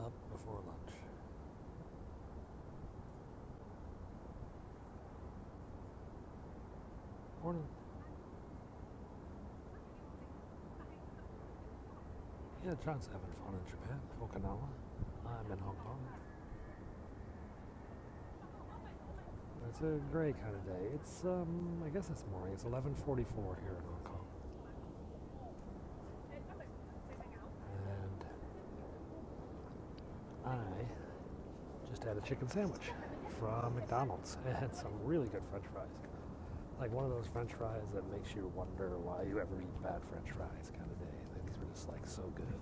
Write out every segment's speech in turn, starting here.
up before lunch. Morning. Yeah, John's having fun in Japan, Okinawa. I'm in Hong Kong. It's a gray kind of day. It's, I guess it's morning. It's 11:44 here in Hong Kong. And I just had a chicken sandwich from McDonald's. It had some really good French fries. Like one of those French fries that makes you wonder why you ever eat bad French fries kind of day. These were just like so good.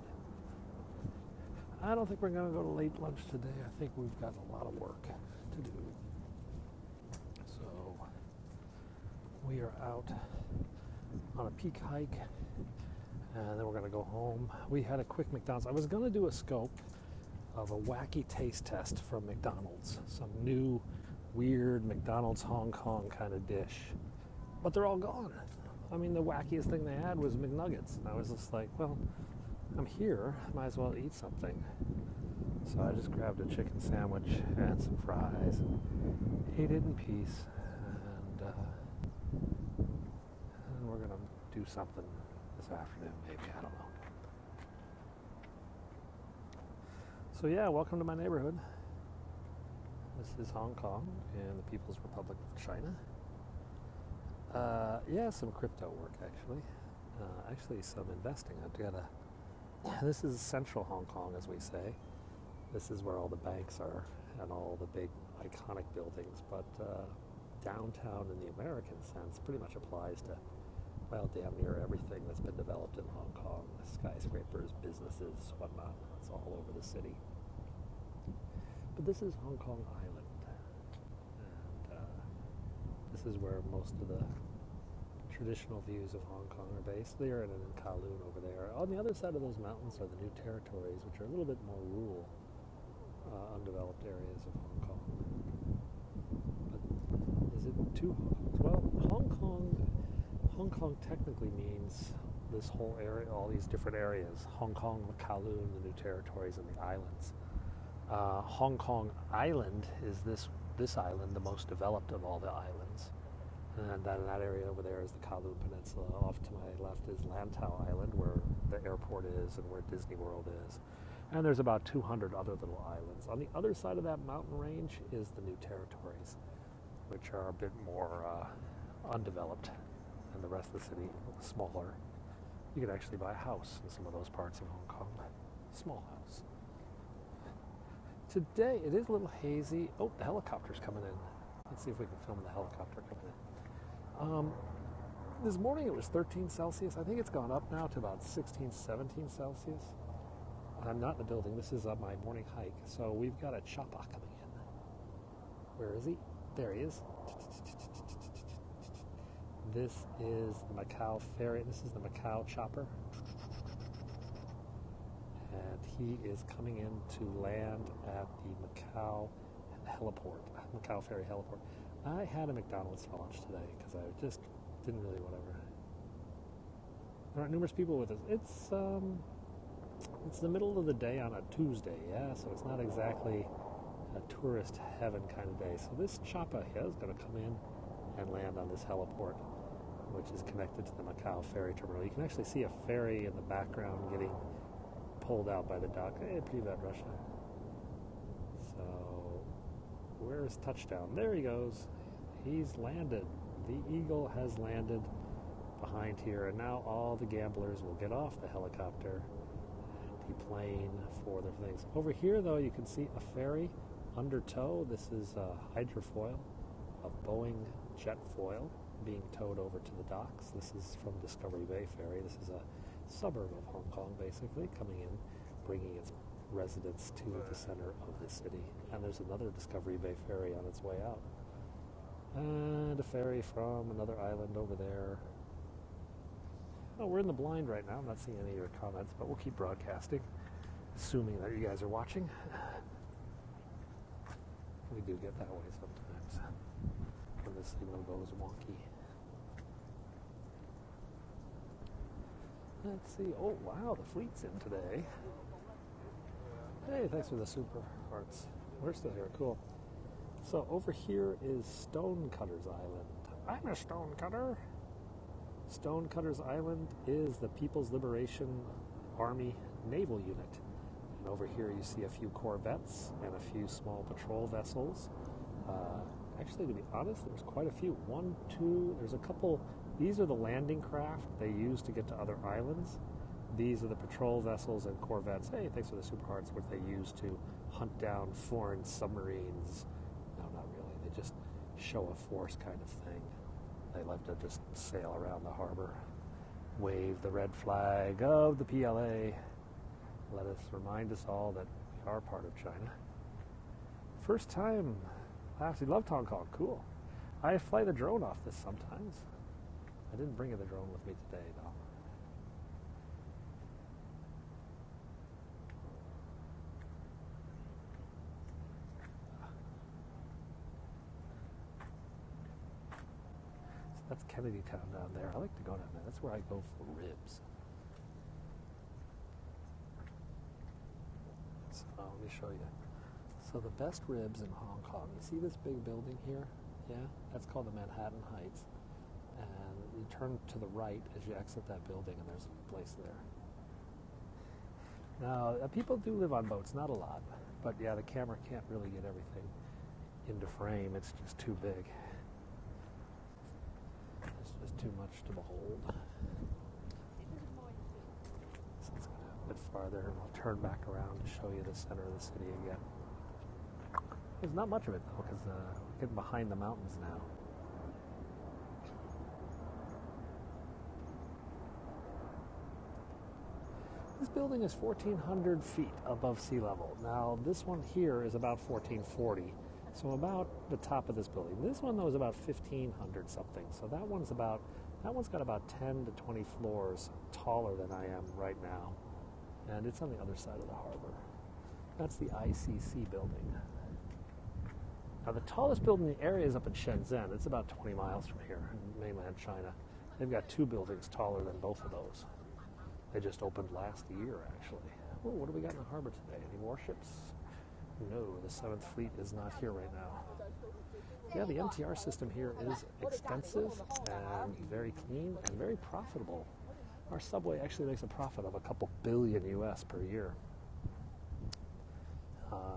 I don't think we're going to go to late lunch today. I think we've got a lot of work to do. So we are out on a peak hike and then we're going to go home. We had a quick McDonald's. I was going to do a scope of a wacky taste test from McDonald's. Some new weird McDonald's Hong Kong kind of dish. But they're all gone. I mean, the wackiest thing they had was McNuggets. And I was just like, well, I'm here. Might as well eat something. So I just grabbed a chicken sandwich and some fries and ate it in peace. And we're going to do something this afternoon, maybe. I don't know. So yeah, welcome to my neighborhood. This is Hong Kong and the People's Republic of China. Yeah, some crypto work actually. Actually, some investing. This is central Hong Kong, as we say. This is where all the banks are and all the big iconic buildings. But downtown in the American sense pretty much applies to, well, damn near everything that's been developed in Hong Kong. Skyscrapers, businesses, whatnot. It's all over the city. But this is Hong Kong Island, and this is where most of the traditional views of Hong Kong are based. They're in Kowloon over there. On the other side of those mountains are the new territories, which are a little bit more rural, undeveloped areas of Hong Kong. But is it two Hong Kongs? Well, Hong Kong technically means this whole area, all these different areas. Hong Kong, Kowloon, the new territories, and the islands. Hong Kong Island is this island, the most developed of all the islands. And then that area over there is the Kowloon Peninsula. Off to my left is Lantau Island, where the airport is and where Disney World is. And there's about 200 other little islands. On the other side of that mountain range is the new territories, which are a bit more undeveloped than the rest of the city, smaller. You could actually buy a house in some of those parts of Hong Kong. Small house. Today, it is a little hazy. Oh, the helicopter's coming in. Let's see if we can film the helicopter coming in. This morning it was 13 Celsius. I think it's gone up now to about 16, 17 Celsius. I'm not in the building. This is my morning hike. So we've got a chopper coming in. Where is he? There he is. This is the Macau ferry. This is the Macau chopper. And he is coming in to land at the Macau heliport, Macau ferry heliport. I had a McDonald's for lunch today because I just didn't really whatever. There aren't numerous people with us. It's the middle of the day on a Tuesday, yeah, so it's not exactly a tourist heaven kind of day. So this chopper here is going to come in and land on this heliport, which is connected to the Macau ferry terminal. You can actually see a ferry in the background getting pulled out by the dock. Hey, Privet Russia. So, where's touchdown? There he goes. He's landed. The Eagle has landed behind here, and now all the gamblers will get off the helicopter and deplane for their things. Over here, though, you can see a ferry under tow. This is a hydrofoil, a Boeing jet foil being towed over to the docks. This is from Discovery Bay Ferry. This is a suburb of Hong Kong, basically, coming in, bringing its residents to the center of the city. And there's another Discovery Bay ferry on its way out. And a ferry from another island over there. Oh, we're in the blind right now. I'm not seeing any of your comments, but we'll keep broadcasting, assuming that you guys are watching. We do get that way sometimes when the signal goes wonky. Let's see. Oh, wow, the fleet's in today. Hey, thanks for the super hearts. We're still here. Cool. So over here is Stonecutters Island. I'm a stonecutter. Stonecutters Island is the People's Liberation Army naval unit. And over here you see a few corvettes and a few small patrol vessels. Actually, to be honest, there's quite a few. One, two, there's a couple. These are the landing craft they use to get to other islands. These are the patrol vessels and corvettes. Hey, thanks for the super hearts, which they use to hunt down foreign submarines. No, not really. They just show a force kind of thing. They love to just sail around the harbor, wave the red flag of the PLA. Remind us all that we are part of China. First time. I actually loved Hong Kong. Cool. I fly the drone off this sometimes. I didn't bring the drone with me today, though. So that's Kennedy Town down there. I like to go down there. That's where I go for ribs. So let me show you. So the best ribs in Hong Kong, you see this big building here? Yeah, that's called the Manhattan Heights. And you turn to the right as you exit that building and there's a place there. Now, people do live on boats, not a lot. But yeah, the camera can't really get everything into frame. It's just too big. It's just too much to behold. So let's go a bit farther and I'll turn back around to show you the center of the city again. There's not much of it, though, because we're getting behind the mountains now. This building is 1,400 feet above sea level. Now, this one here is about 1,440, so about the top of this building. This one, though, is about 1,500 something, so that one's got about 10 to 20 floors taller than I am right now, and it's on the other side of the harbor. That's the ICC building. Now, the tallest building in the area is up in Shenzhen. It's about 20 miles from here in mainland China. They've got two buildings taller than both of those. They just opened last year, actually. Oh, what do we got in the harbor today? Any warships? No, the 7th Fleet is not here right now. Yeah, the MTR system here is expensive and very clean and very profitable. Our subway actually makes a profit of a couple billion US per year.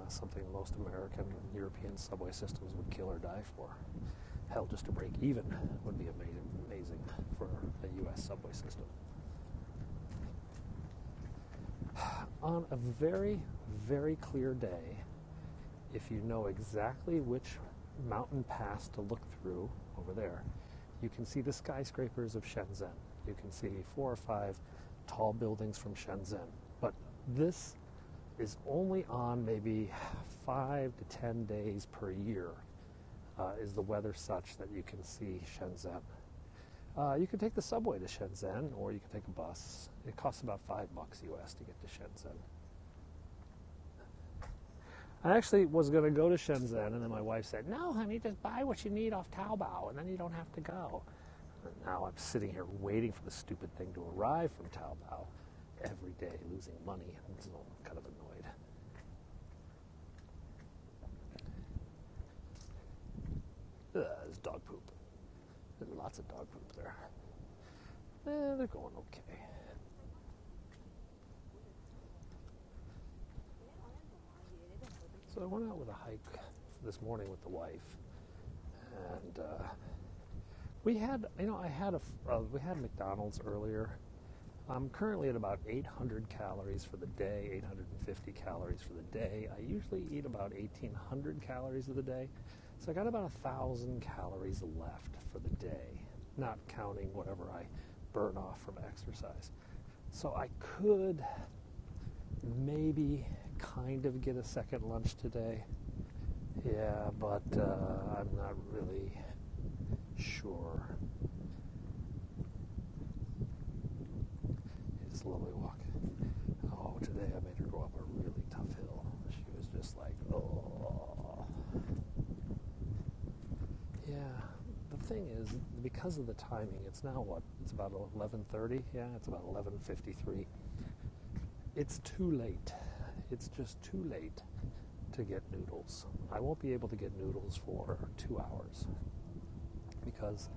Something most American and European subway systems would kill or die for. Hell, just to break even would be amazing for a US subway system. On a very, very clear day, if you know exactly which mountain pass to look through over there, you can see the skyscrapers of Shenzhen. You can see 4 or 5 tall buildings from Shenzhen. But this is only on maybe 5 to 10 days per year is the weather such that you can see Shenzhen. You can take the subway to Shenzhen, or you can take a bus. It costs about $5 US to get to Shenzhen. I actually was going to go to Shenzhen, and then my wife said, "No, honey, just buy what you need off Taobao, and then you don't have to go." And now I'm sitting here waiting for the stupid thing to arrive from Taobao every day, losing money, and so I'm kind of annoyed. There's dog poop. There's lots of dog poop there. They're going okay. So I went out with a hike this morning with the wife, and we had McDonald's earlier. I'm currently at about 800 calories for the day, 850 calories for the day. I usually eat about 1,800 calories of the day. So I got about 1,000 calories left for the day, not counting whatever I burn off from exercise. So I could maybe kind of get a second lunch today. Yeah, but I'm not really sure. It's a lovely walk. Oh, today I made her go up a really tough hill. She was just like, oh. Yeah, the thing is, because of the timing, it's now what? It's about 11:30? Yeah, it's about 11:53. It's too late. it's just too late to get noodles. I won't be able to get noodles for 2 hours because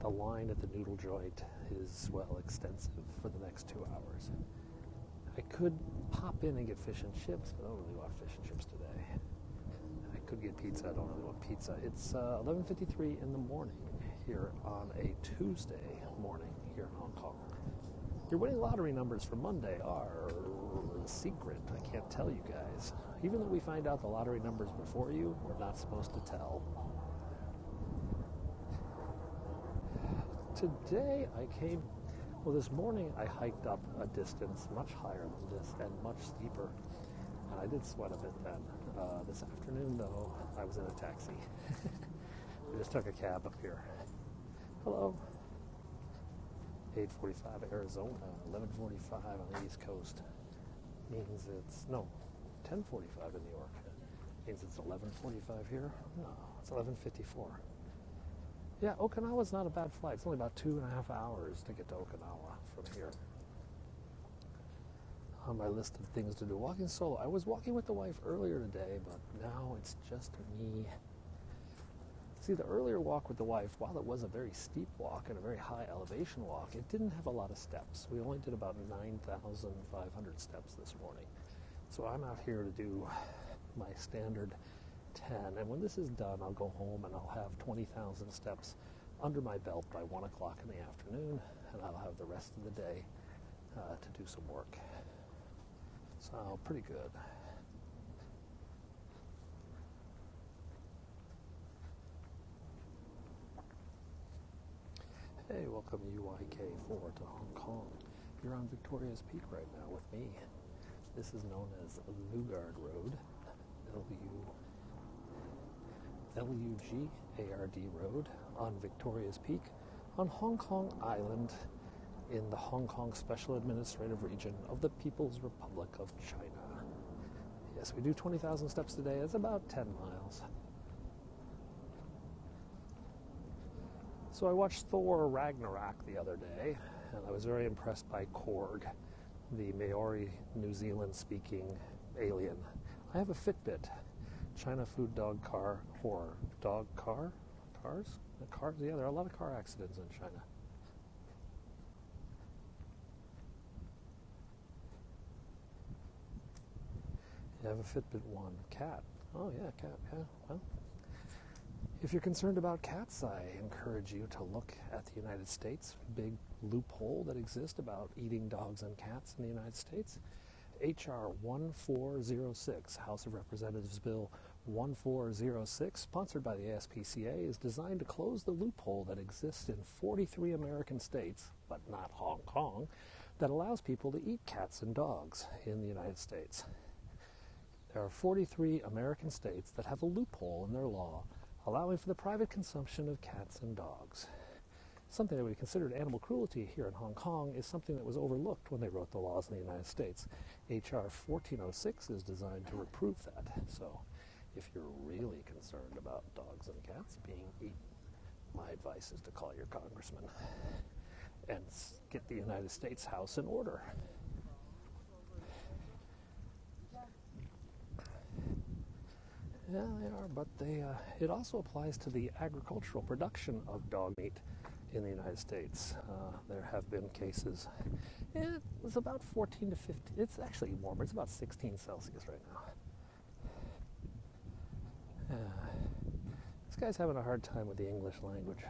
the line at the noodle joint is, well, extensive for the next 2 hours. I could pop in and get fish and chips, but I don't really want fish and chips today. I could get pizza. I don't really want pizza. It's 11:53 in the morning here on a Tuesday morning here in Hong Kong. Your winning lottery numbers for Monday are a secret. I can't tell you guys. Even though we find out the lottery numbers before you, we're not supposed to tell. Today this morning I hiked up a distance much higher than this and much steeper. And I did sweat a bit then. This afternoon, though, I was in a taxi. I just took a cab up here. Hello. 8:45 Arizona, 11:45 on the East Coast. Means it's, 10:45 in New York. Means it's 11:45 here? No, it's 11:54. Yeah, Okinawa's not a bad flight. It's only about 2.5 hours to get to Okinawa from here. On my list of things to do, walking solo. I was walking with the wife earlier today, but now it's just me. See, the earlier walk with the wife, while it was a very steep walk and a very high elevation walk, it didn't have a lot of steps. We only did about 9,500 steps this morning. So I'm out here to do my standard 10, and when this is done, I'll go home and I'll have 20,000 steps under my belt by 1 o'clock in the afternoon, and I'll have the rest of the day to do some work. So, pretty good. Hey, welcome UIK4 to Hong Kong. You're on Victoria's Peak right now with me. This is known as Lugard Road, Lugard Road on Victoria's Peak on Hong Kong Island in the Hong Kong Special Administrative Region of the People's Republic of China. Yes, we do 20,000 steps a day. It's about 10 miles. So I watched Thor Ragnarok the other day, and I was very impressed by Korg, the Maori New Zealand speaking alien. I have a Fitbit, China food dog car horror. Dog car? Cars? Cars? Yeah, there are a lot of car accidents in China. You have a Fitbit 1. Cat. Oh yeah, cat. Yeah, well. If you're concerned about cats, I encourage you to look at the United States. Big loophole that exists about eating dogs and cats in the United States. H.R. 1406, House of Representatives Bill 1406, sponsored by the ASPCA, is designed to close the loophole that exists in 43 American states, but not Hong Kong, that allows people to eat cats and dogs in the United States. There are 43 American states that have a loophole in their law allowing for the private consumption of cats and dogs. Something that we considered animal cruelty here in Hong Kong is something that was overlooked when they wrote the laws in the United States. H.R. 1406 is designed to reprove that. So if you're really concerned about dogs and cats being eaten, my advice is to call your congressman and get the United States House in order. Yeah, they are, but it also applies to the agricultural production of dog meat in the United States. There have been cases. It was about 14 to 15. It's actually warmer. It's about 16 Celsius right now. This guy's having a hard time with the English language.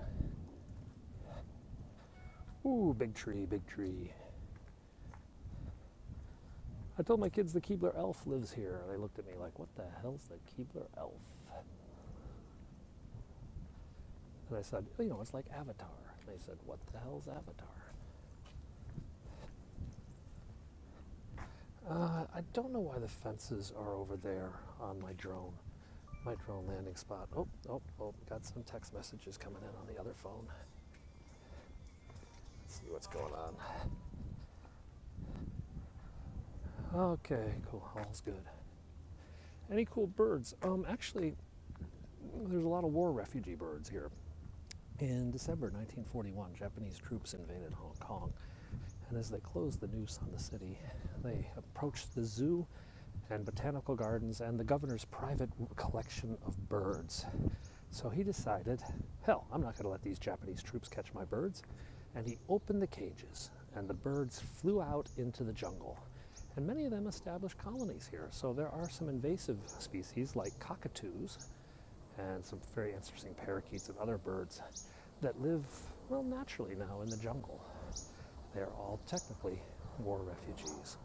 Ooh, big tree, big tree. I told my kids the Keebler elf lives here. They looked at me like, what the hell's the Keebler elf? And I said, it's like Avatar. And they said, what the hell's Avatar? I don't know why the fences are over there on my drone landing spot. Oh, got some text messages coming in on the other phone. Let's see what's going on. Okay, cool. All's good. Any cool birds? Actually, there's a lot of war refugee birds here. In December 1941, Japanese troops invaded Hong Kong, and as they closed the noose on the city, they approached the zoo and botanical gardens and the governor's private collection of birds. So he decided, hell, I'm not going to let these Japanese troops catch my birds. And he opened the cages, and the birds flew out into the jungle. And many of them established colonies here. So there are some invasive species like cockatoos and some very interesting parakeets and other birds that live, well, naturally now in the jungle. They're all technically war refugees.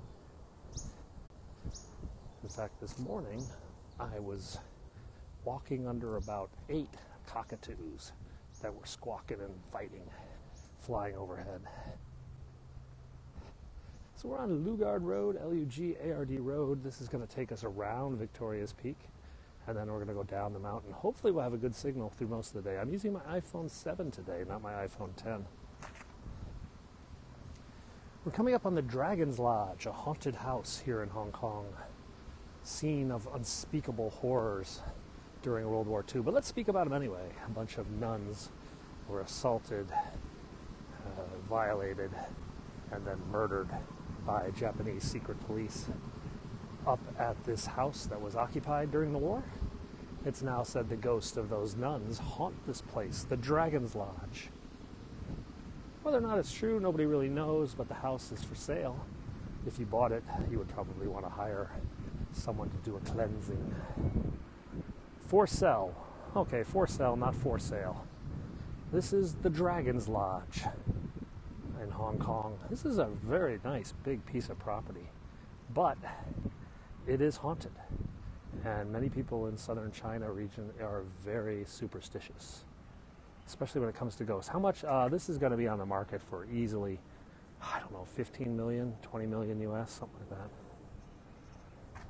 In fact, this morning I was walking under about 8 cockatoos that were squawking and fighting, flying overhead. So we're on Lugard Road, Lugard Road. This is going to take us around Victoria's Peak, and then we're going to go down the mountain. Hopefully we'll have a good signal through most of the day. I'm using my iPhone 7 today, not my iPhone 10. We're coming up on the Dragon's Lodge, a haunted house here in Hong Kong, scene of unspeakable horrors during World War II. But let's speak about them anyway. A bunch of nuns were assaulted, violated, and then murdered by Japanese secret police up at this house that was occupied during the war. It's now said the ghosts of those nuns haunt this place, the Dragon's Lodge. Whether or not it's true, nobody really knows, but the house is for sale. If you bought it, you would probably want to hire someone to do a cleansing. For sale. Okay, for sale, not for sale. This is the Dragon's Lodge in Hong Kong. This is a very nice big piece of property, but it is haunted, and many people in southern China region are very superstitious, especially when it comes to ghosts. How much? This is going to be on the market for easily, I don't know, 15 million, 20 million US, something like that.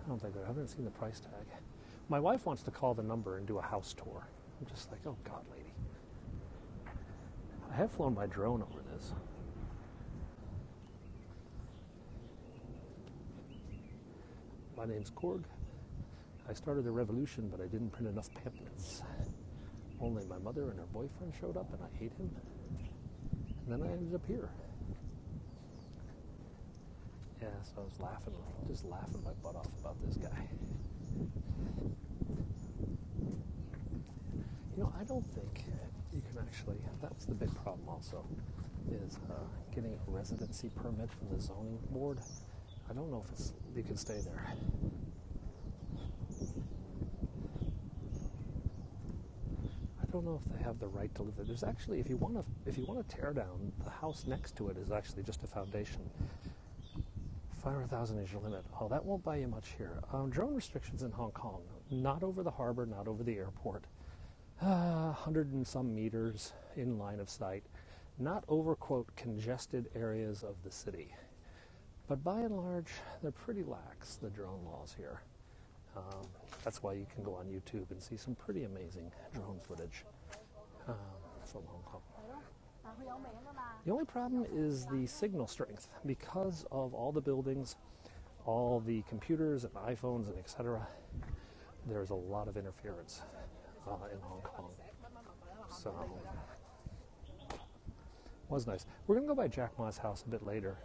I haven't seen the price tag. My wife wants to call the number and do a house tour. I'm just like, oh God, lady. I have flown my drone over this. My name's Korg. I started a revolution, but I didn't print enough pamphlets. Only my mother and her boyfriend showed up, and I hate him. And then I ended up here. Yeah, so I was just laughing my butt off about this guy. You know, I don't think you can actually, that's the big problem also, is getting a residency permit from the zoning board. I don't know if you can stay there. I don't know if they have the right to live there. There's actually, if you want to tear down, the house next to it is actually just a foundation. 500,000 is your limit. Oh, that won't buy you much here. Drone restrictions in Hong Kong. Not over the harbor, not over the airport. 100 and some meters in line of sight. Not over, quote, congested areas of the city. But by and large, they're pretty lax, the drone laws here. That's why you can go on YouTube and see some pretty amazing drone footage from Hong Kong. The only problem is the signal strength. Because of all the buildings, all the computers and iPhones and etc., there's a lot of interference in Hong Kong. So, was nice. We're going to go by Jack Ma's house a bit later.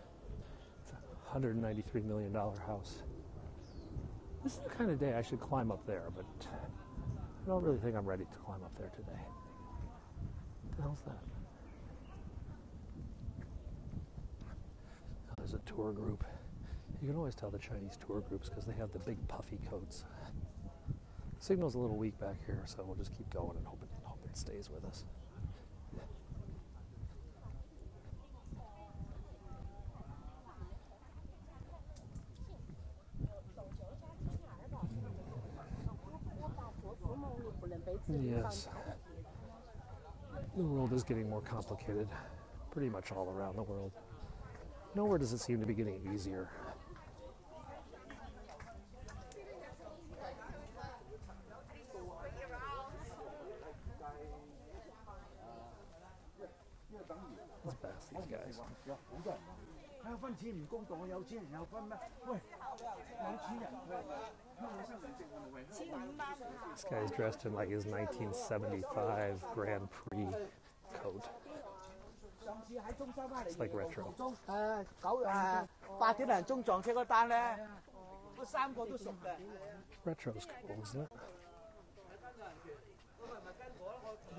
It's a $193 million house. This is the kind of day I should climb up there, but I don't really think I'm ready to climb up there today. What the hell's that? There's a tour group. You can always tell the Chinese tour groups because they have the big puffy coats. The signal's a little weak back here, so we'll just keep going and hope it stays with us. Yes. The world is getting more complicated, pretty much all around the world. Nowhere does it seem to be getting easier. Let's pass these guys. This guy's dressed in like his 1975 Grand Prix coat. It's like retro. Retro's cool, isn't it?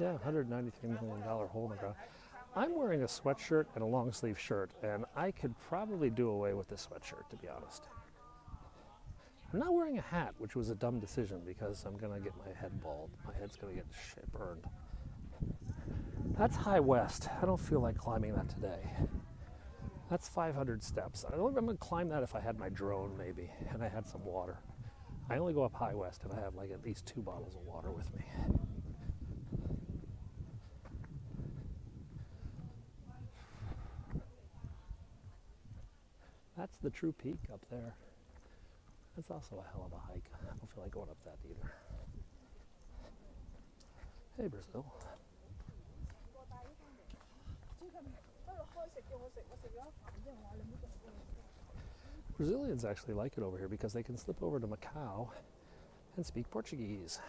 Yeah, $193 million hole in the ground. I'm wearing a sweatshirt and a long sleeve shirt, and I could probably do away with this sweatshirt, to be honest. I'm not wearing a hat, which was a dumb decision because I'm going to get my head bald. My head's going to get shit burned. That's High West. I don't feel like climbing that today. That's 500 steps. I'm going to climb that if I had my drone, maybe, and I had some water. I only go up High West if I have like at least 2 bottles of water with me. That's the true peak up there. That's also a hell of a hike. I don't feel like going up that either. Hey, Brazil. Brazilians actually like it over here because they can slip over to Macau and speak Portuguese.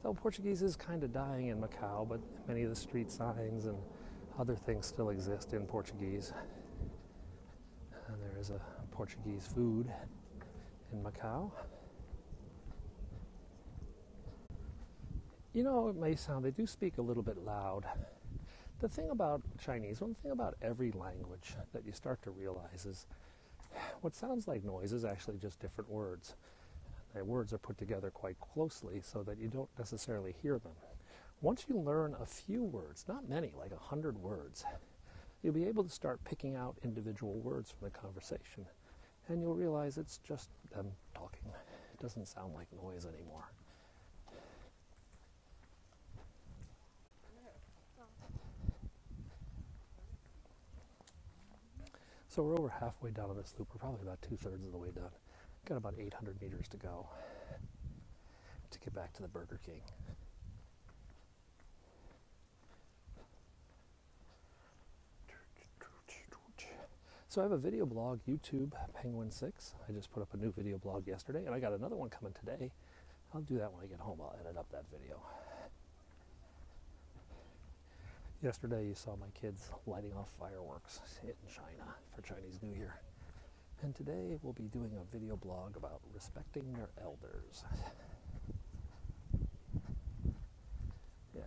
Though Portuguese is kind of dying in Macau, but many of the street signs and other things still exist in Portuguese. And there is a Portuguese food in Macau. You know, it may sound, they do speak a little bit loud. The thing about Chinese, one thing about every language that you start to realize is what sounds like noise is actually just different words. The words are put together quite closely so that you don't necessarily hear them. Once you learn a few words, not many, like 100 words, you'll be able to start picking out individual words from the conversation, and you'll realize it's just them talking. It doesn't sound like noise anymore. So we're over halfway down on this loop. We're probably about 2/3 of the way done. Got about 800 meters to go to get back to the Burger King. So I have a video blog, YouTube, penguinsix. I just put up a new video blog yesterday, and I got another one coming today. I'll do that when I get home. I'll edit up that video. Yesterday you saw my kids lighting off fireworks in China for Chinese New Year. And today we'll be doing a video blog about respecting their elders. Yeah.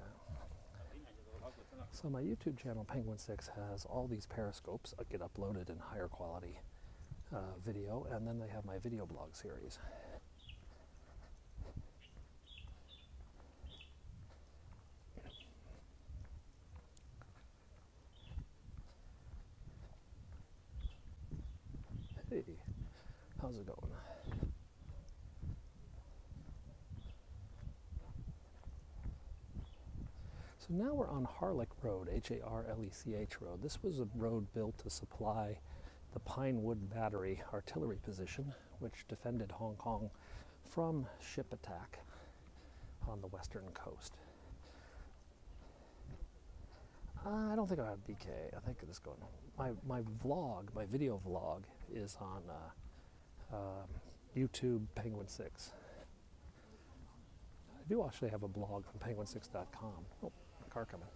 So my YouTube channel, penguinsix, has all these periscopes that get uploaded in higher quality video, and then they have my video blog series. Hey, how's it going? So now we're on Harlech Road, Harlech Road. This was a road built to supply the Pinewood Battery artillery position, which defended Hong Kong from ship attack on the western coast. I don't think I have BK. I think it's going. My vlog, my video vlog, is on YouTube penguinsix. I do actually have a blog on penguinsix.com. Oh, car coming.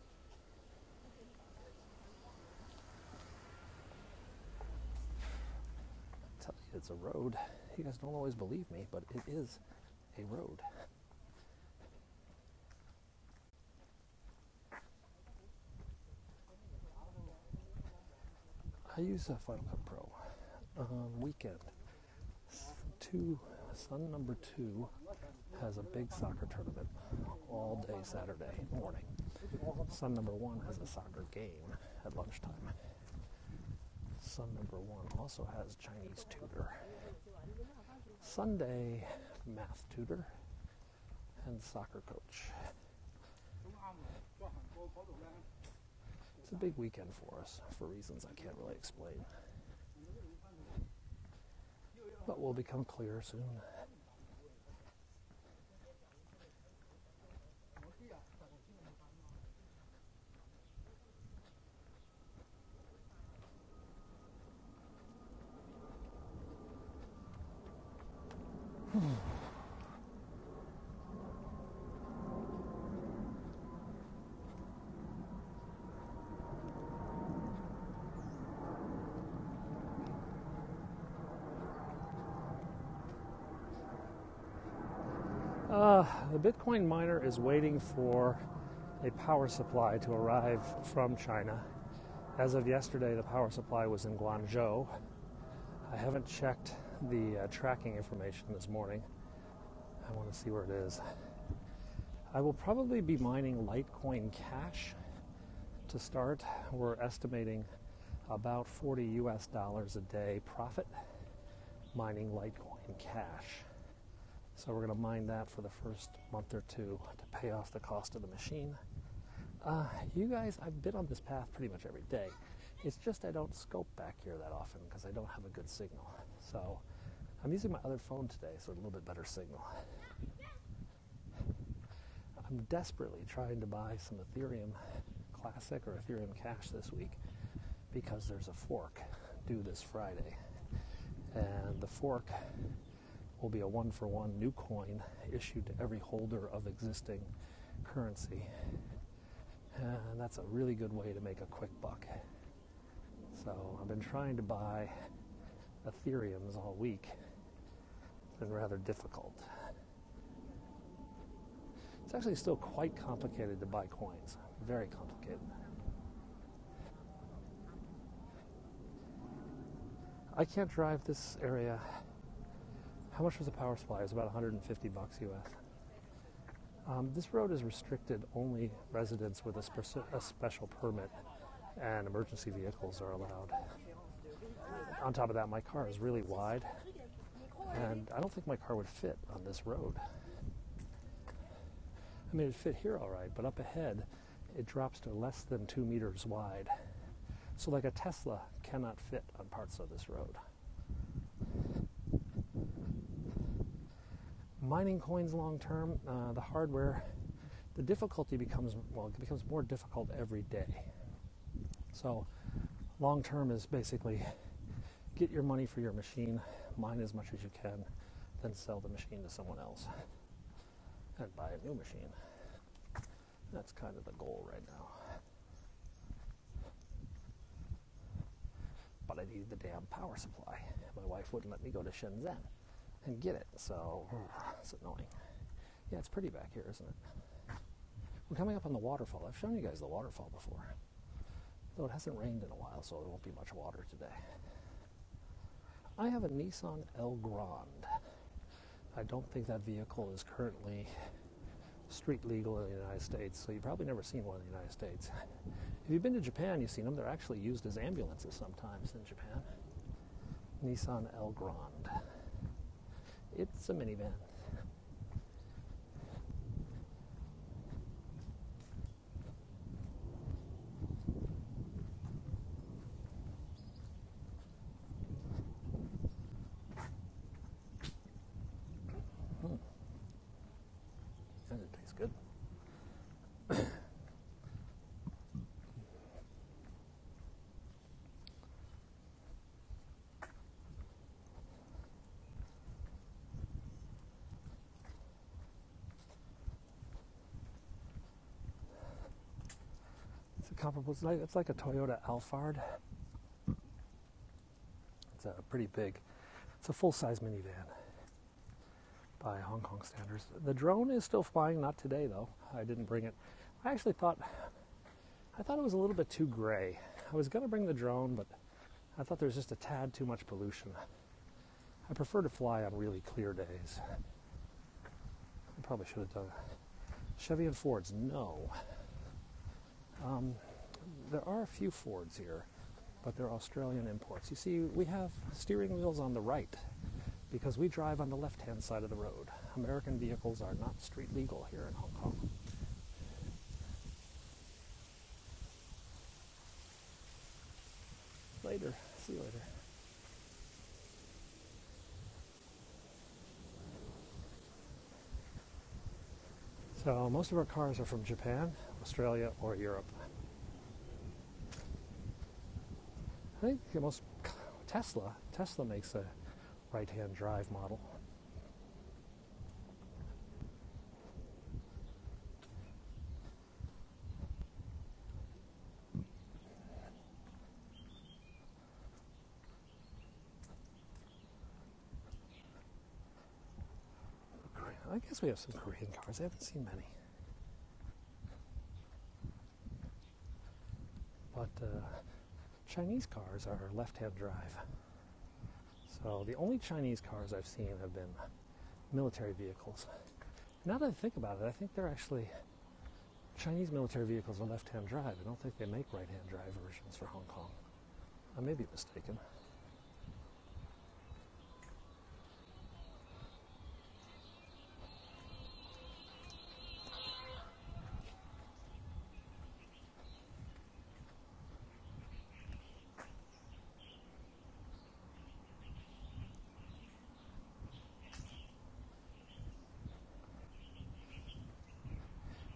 I tell you, it's a road. You guys don't always believe me, but it is a road. I use a Final Cut Pro. Weekend. Son number 2 has a big soccer tournament all day Saturday morning. Son number 1 has a soccer game at lunchtime. Son number 1 also has Chinese tutor. Sunday, math tutor and soccer coach. It's a big weekend for us, for reasons I can't really explain. But will become clear soon. The Bitcoin miner is waiting for a power supply to arrive from China. As of yesterday, the power supply was in Guangzhou. I haven't checked the tracking information this morning. I want to see where it is. I will probably be mining Litecoin Cash to start. We're estimating about $40 US a day profit mining Litecoin Cash. So we're going to mine that for the first month or two to pay off the cost of the machine. You guys, I've been on this path pretty much every day. It's just I don't scope back here that often because I don't have a good signal. So I'm using my other phone today, so a little bit better signal. I'm desperately trying to buy some Ethereum Classic or Ethereum Cash this week because there's a fork due this Friday. And the fork will be a one-for-one new coin issued to every holder of existing currency. And that's a really good way to make a quick buck. So I've been trying to buy Ethereums all week. It's been rather difficult. It's actually still quite complicated to buy coins. Very complicated. I can't drive this area. How much was the power supply? It was about $150 US. This road is restricted. Only residents with a special permit and emergency vehicles are allowed. On top of that, my car is really wide, and I don't think my car would fit on this road. I mean, it'd fit here all right, but up ahead, it drops to less than 2 meters wide. So like a Tesla cannot fit on parts of this road. Mining coins long term, the hardware, the difficulty becomes more difficult every day. So long term is basically get your money for your machine, mine as much as you can, then sell the machine to someone else and buy a new machine. That's kind of the goal right now. But I need the damn power supply. My wife wouldn't let me go to Shenzhen and get it, so it's annoying. Yeah, it's pretty back here, isn't it? We're coming up on the waterfall. I've shown you guys the waterfall before, though it hasn't rained in a while, so there won't be much water today. I have a Nissan Elgrand. I don't think that vehicle is currently street legal in the United States, so you've probably never seen one in the United States. If you've been to Japan, you've seen them. They're actually used as ambulances sometimes in Japan. Nissan Elgrand. It's a minivan. And it tastes good. It's a comparable. It's like a Toyota Alphard. It's a pretty big. It's a full-size minivan by Hong Kong standards. The drone is still flying, not today though. I didn't bring it. I actually thought it was a little bit too gray. I was going to bring the drone, but I thought there was just a tad too much pollution. I prefer to fly on really clear days. I probably should have done Chevy and Fords, no. There are a few Fords here, but they're Australian imports. You see, we have steering wheels on the right because we drive on the left-hand side of the road. American vehicles are not street legal here in Hong Kong. Later. See you later. So most of our cars are from Japan, Australia, or Europe. I think Tesla makes a right-hand drive model. I guess we have some Korean cars. I haven't seen many. But Chinese cars are left-hand drive. So the only Chinese cars I've seen have been military vehicles. Now that I think about it, I think they're actually Chinese military vehicles are left-hand drive. I don't think they make right-hand drive versions for Hong Kong. I may be mistaken.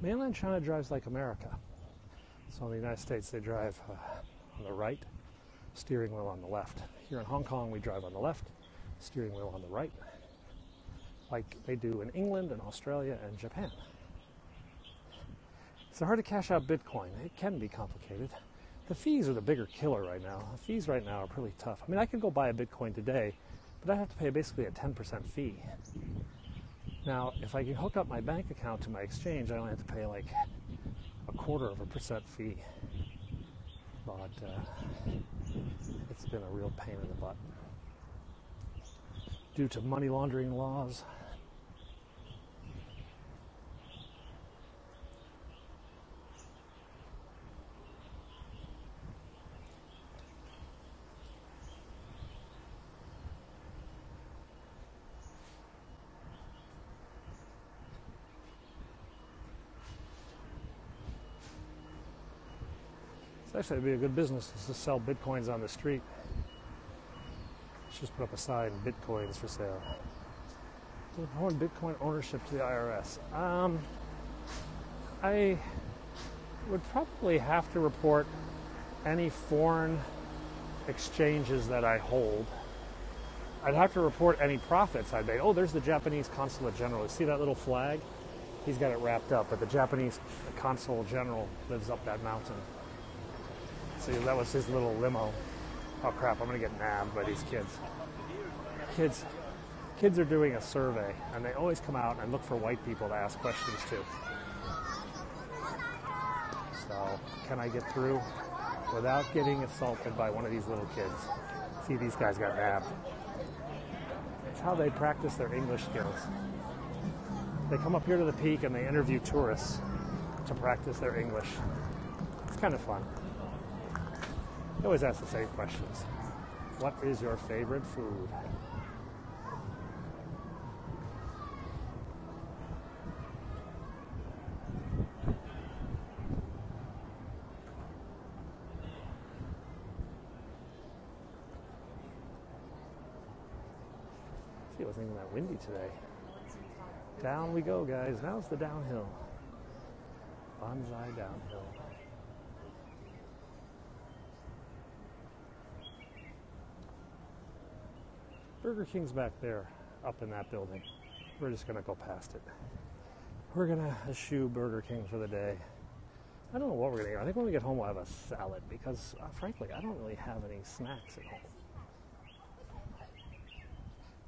Mainland China drives like America. So in the United States, they drive on the right, steering wheel on the left. Here in Hong Kong, we drive on the left, steering wheel on the right, like they do in England and Australia and Japan. It's hard to cash out Bitcoin. It can be complicated. The fees are the bigger killer right now. The fees right now are pretty tough. I mean, I could go buy a Bitcoin today, but I'd have to pay basically a 10% fee. Now, if I can hook up my bank account to my exchange, I only have to pay like 0.25% fee. But it's been a real pain in the butt. Due to money laundering laws. Actually, it'd be a good business to sell Bitcoins on the street. Let's just put up a sign, Bitcoins for sale. To report Bitcoin ownership to the IRS. I would probably have to report any foreign exchanges that I hold. I'd have to report any profits I made. Oh, there's the Japanese Consulate General. You see that little flag? He's got it wrapped up, but the Japanese Consul General lives up that mountain. See, that was his little limo. Oh crap, I'm gonna get nabbed by these kids. Kids are doing a survey, and they always come out and look for white people to ask questions to. So, can I get through without getting assaulted by one of these little kids? See, these guys got nabbed. It's how they practice their English skills. They come up here to the peak and they interview tourists to practice their English. It's kind of fun. They always ask the same questions. What is your favorite food? See, it wasn't even that windy today. Down we go, guys. Now it's the downhill. Bonsai downhill. Burger King's back there, up in that building. We're just going to go past it. We're going to eschew Burger King for the day. I don't know what we're going to eat. I think when we get home we'll have a salad because, frankly, I don't really have any snacks at home.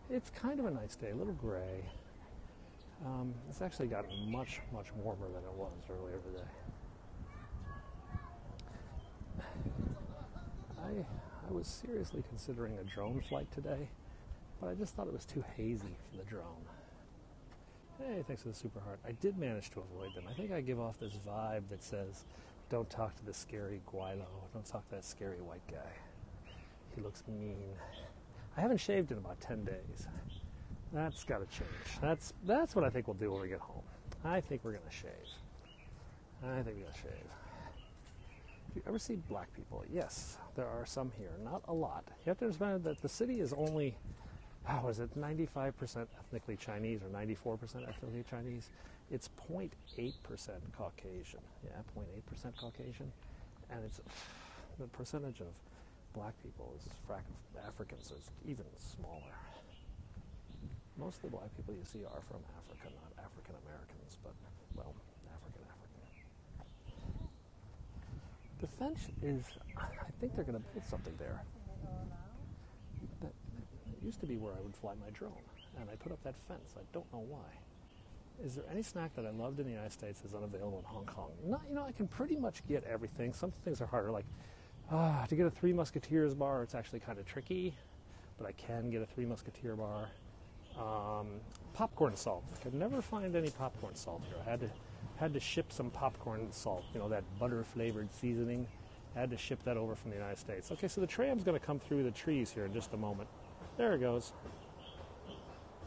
It's kind of a nice day, a little gray. It's actually gotten much, much warmer than it was earlier today. I was seriously considering a drone flight today, but I just thought it was too hazy for the drone. Hey, thanks for the super heart. I did manage to avoid them. I think I give off this vibe that says, don't talk to the scary guilo. Don't talk to that scary white guy. He looks mean. I haven't shaved in about 10 days. That's got to change. That's what I think we'll do when we get home. I think we're going to shave. Do you ever see black people? Yes, there are some here. Not a lot. You have to understand that the city is only, 95% ethnically Chinese or 94% ethnically Chinese? It's 0.8% Caucasian. Yeah, 0.8% Caucasian. And it's the percentage of black people is Africans is even smaller. Most of the black people you see are from Africa, not African Americans, but, well, African. The fence is, I think they're going to build something there. That used to be where I would fly my drone, and I put up that fence. I don't know why. Is there any snack that I loved in the United States is unavailable in Hong Kong? No, I can pretty much get everything. Some things are harder, like to get a Three Musketeers bar, it's actually kind of tricky, but I can get a Three Musketeer bar. Popcorn salt. I could never find any popcorn salt here. I had to ship some popcorn salt, that butter-flavored seasoning. I had to ship that over from the United States. Okay, so the tram's going to come through the trees here in just a moment. There it goes.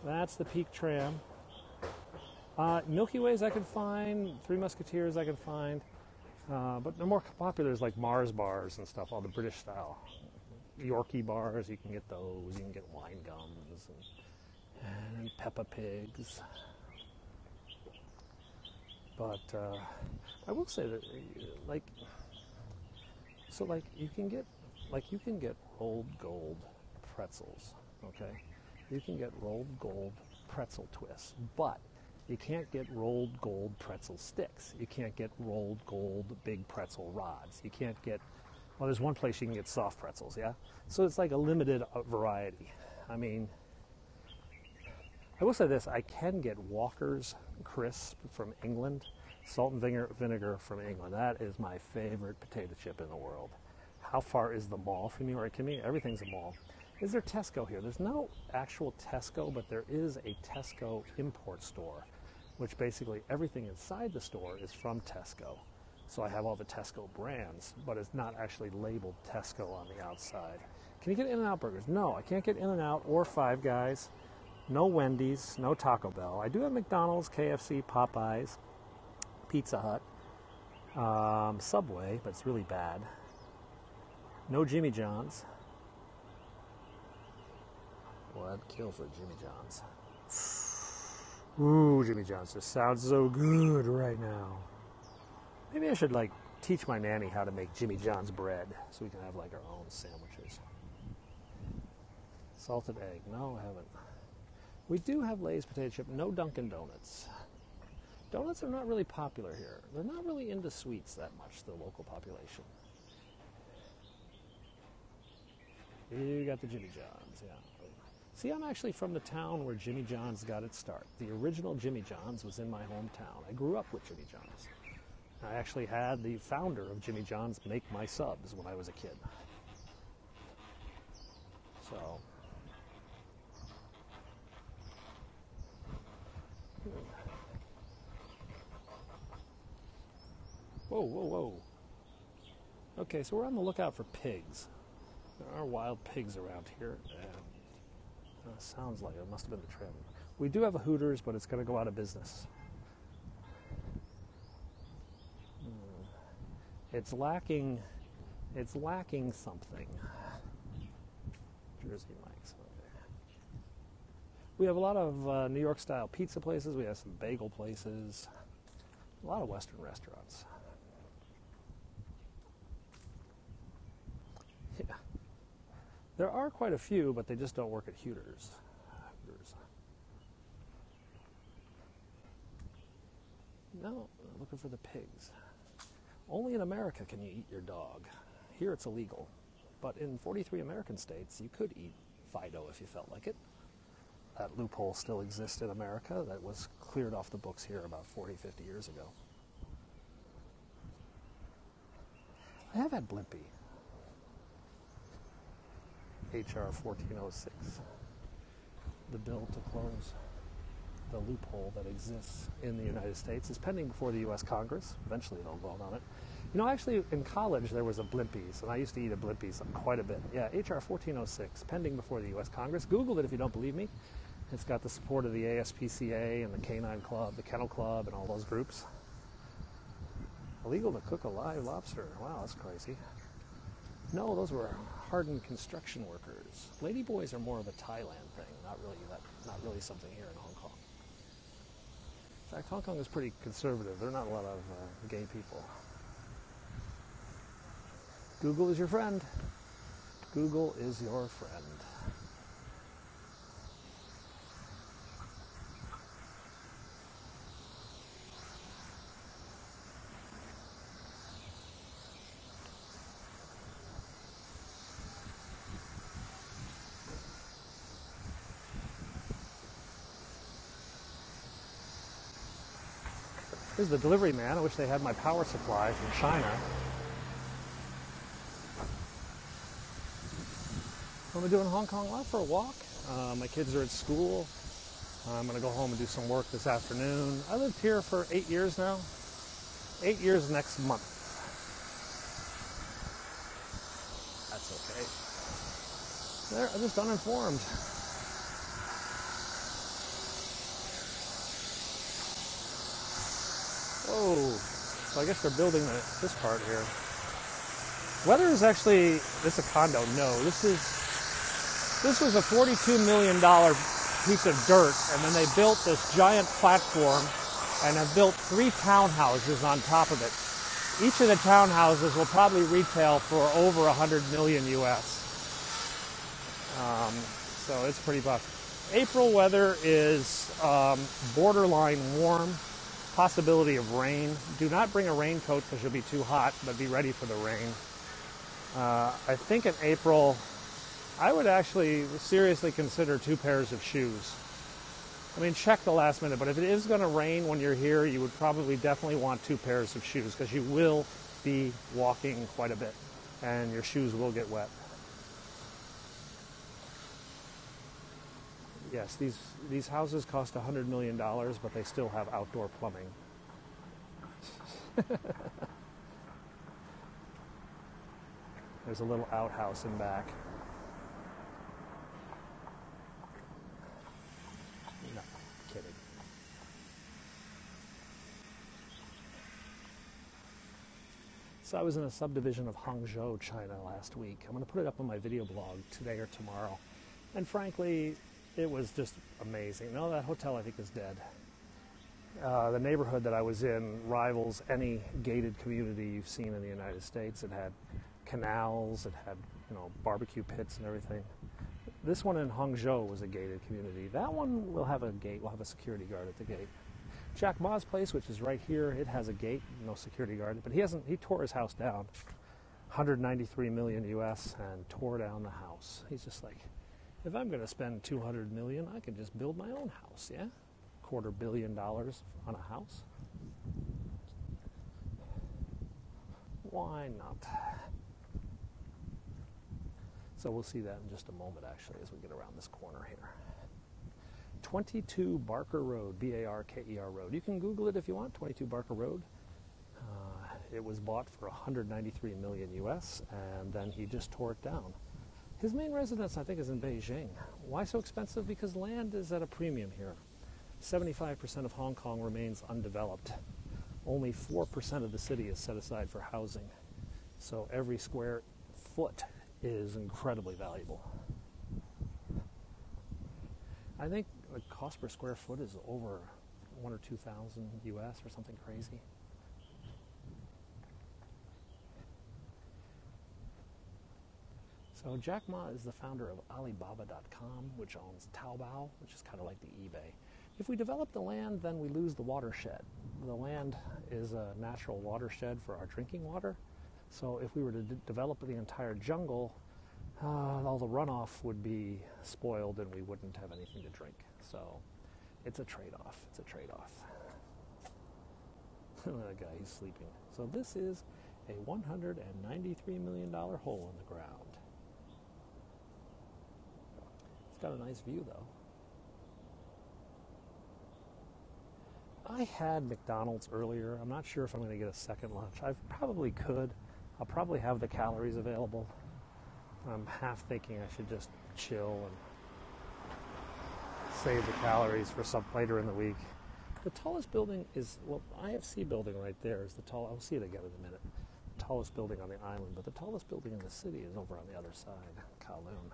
That's the Peak Tram. Milky Ways I can find, Three Musketeers I can find, but the more popular is like Mars bars and stuff, all the British style. Yorkie bars, you can get those, you can get wine gums and Peppa Pigs. But I will say that, you can get rolled gold pretzels, okay? You can get rolled gold pretzel twists, but you can't get rolled gold pretzel sticks. You can't get rolled gold big pretzel rods. You can't get, there's one place you can get soft pretzels, yeah? So it's like a limited variety. I mean, I will say this, I can get Walker's Crisp from England, salt and vinegar from England. That is my favorite potato chip in the world. How far is the mall from you? Or to me, everything's a mall. Is there Tesco here? There's no actual Tesco, but there is a Tesco import store, which basically everything inside the store is from Tesco. So I have all the Tesco brands, but it's not actually labeled Tesco on the outside. Can you get In-N-Out burgers? No, I can't get In-N-Out or Five Guys. No Wendy's, no Taco Bell. I do have McDonald's, KFC, Popeyes, Pizza Hut, Subway, but it's really bad. No Jimmy John's. Well, I'd kill for Jimmy John's. Ooh, Jimmy John's just sounds so good right now. Maybe I should teach my nanny how to make Jimmy John's bread so we can have our own sandwiches. Salted egg. No, I haven't. We do have Lay's potato chip. No Dunkin' Donuts. Donuts are not really popular here. They're not really into sweets that much, the local population. You got the Jimmy John's, yeah. See, I'm actually from the town where Jimmy John's got its start. The original Jimmy John's was in my hometown. I grew up with Jimmy John's. I actually had the founder of Jimmy John's make my subs when I was a kid. So, whoa, whoa, whoa. Okay, so we're on the lookout for pigs. There are wild pigs around here. Sounds like it must have been the tram. We do have a Hooters, but it's going to go out of business. It's lacking something. Jersey Mike's. Okay. We have a lot of New York style pizza places. We have some bagel places. A lot of Western restaurants. Yeah. There are quite a few, but they just don't work at Hooters. No, I'm looking for the pigs. Only in America can you eat your dog. Here it's illegal. But in 43 American states, you could eat Fido if you felt like it. That loophole still exists in America. That was cleared off the books here about 40, 50 years ago. I have had Blimpie. HR 1406. The bill to close the loophole that exists in the United States is pending before the U.S. Congress. Eventually they'll vote on it. Actually, in college there was a Blimpies, and I used to eat a Blimpies quite a bit. Yeah, HR 1406, pending before the U.S. Congress. Google it if you don't believe me. It's got the support of the ASPCA and the Canine Club, the Kennel Club, and all those groups. Illegal to cook a live lobster. Wow, that's crazy. No, those were hardened construction workers. Ladyboys are more of a Thailand thing, not really something here in Hong Kong. In fact, Hong Kong is pretty conservative. There are not a lot of gay people. Google is your friend. Google is your friend. This is the delivery man. I wish they had my power supply from China. What am I doing in Hong Kong? Out for a walk. My kids are at school. I'm going to go home and do some work this afternoon. I lived here for 8 years now. 8 years next month. That's okay. There, I'm just uninformed. Whoa. So I guess they're building this part here. Weather is actually, this is a condo. No, this was a $42 million piece of dirt, and then they built this giant platform and have built 3 townhouses on top of it. Each of the townhouses will probably retail for over 100 million US. So it's pretty buff. April weather is borderline warm, possibility of rain. Do not bring a raincoat because you'll be too hot, but be ready for the rain. I think in April, I would actually seriously consider 2 pairs of shoes. I mean, check the last minute, but if it is going to rain when you're here, you would probably definitely want 2 pairs of shoes because you will be walking quite a bit and your shoes will get wet. Yes, these houses cost $100 million, but they still have outdoor plumbing. There's a little outhouse in back. No, kidding. So I was in a subdivision of Hangzhou, China last week. I'm going to put it up on my video blog today or tomorrow. And frankly, it was just amazing. No, that hotel I think is dead. The neighborhood that I was in rivals any gated community you've seen in the United States. It had canals, it had, barbecue pits and everything. This one in Hangzhou was a gated community. That one will have a gate, will have a security guard at the gate. Jack Ma's place, which is right here, it has a gate, no security guard, but he tore his house down, 193 million US, and tore down the house. He's just like, if I'm going to spend 200 million, I can just build my own house, yeah? $250 million on a house. Why not? So we'll see that in just a moment, actually, as we get around this corner here. 22 Barker Road, B-A-R-K-E-R Road. You can Google it if you want, 22 Barker Road. It was bought for 193 million US, and then he just tore it down. His main residence, I think, is in Beijing. Why so expensive? Because land is at a premium here. 75% of Hong Kong remains undeveloped. Only 4% of the city is set aside for housing. So every square foot is incredibly valuable. I think the cost per square foot is over 1,000 or 2,000 US or something crazy. So Jack Ma is the founder of Alibaba.com, which owns Taobao, which is kind of like the eBay. If we develop the land, then we lose the watershed. The land is a natural watershed for our drinking water. So if we were to develop the entire jungle, all the runoff would be spoiled and we wouldn't have anything to drink. So it's a trade-off. It's a trade-off. That guy, he's sleeping. So this is a $193 million hole in the ground. It's got a nice view, though. I had McDonald's earlier. I'm not sure if I'm going to get a second lunch. I probably could. I'll probably have the calories available. I'm half thinking I should just chill and save the calories for some later in the week. The tallest building is, well, IFC building right there is the tall. I'll see it again in a minute. The tallest building on the island, but the tallest building in the city is over on the other side, Kowloon.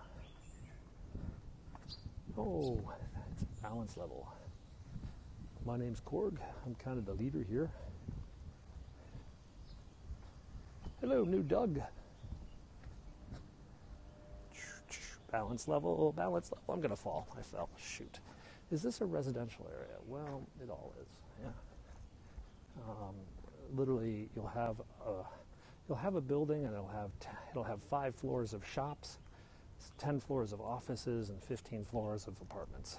Oh, it's balance level. My name's Korg. I'm kind of the leader here. Hello, new Doug. Balance level, balance level. I'm going to fall. I fell. Shoot. Is this a residential area? Well, it all is. Yeah. Literally, you'll have a building, and it'll have 5 floors of shops, 10 floors of offices, and 15 floors of apartments.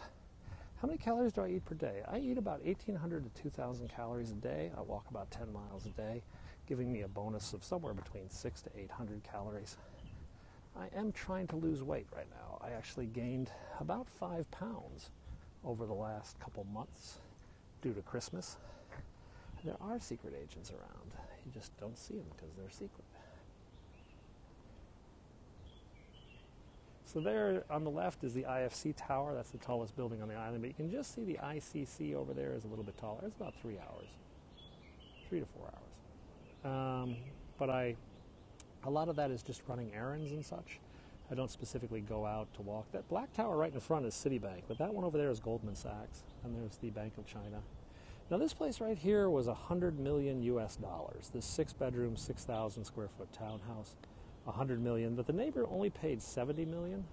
How many calories do I eat per day? I eat about 1,800 to 2,000 calories a day. I walk about 10 miles a day, giving me a bonus of somewhere between 600 to 800 calories. I am trying to lose weight right now. I actually gained about 5 pounds over the last couple months due to Christmas. There are secret agents around. You just don't see them because they're secret. So there on the left is the IFC tower. That's the tallest building on the island. But you can just see the ICC over there is a little bit taller. It's about 3 hours, 3 to 4 hours. But a lot of that is just running errands and such. I don't specifically go out to walk. That black tower right in front is Citibank, but that one over there is Goldman Sachs, and there's the Bank of China. Now this place right here was $100 million US. This 6-bedroom, 6,000 square foot townhouse, $100 million. But the neighbor only paid $70 million.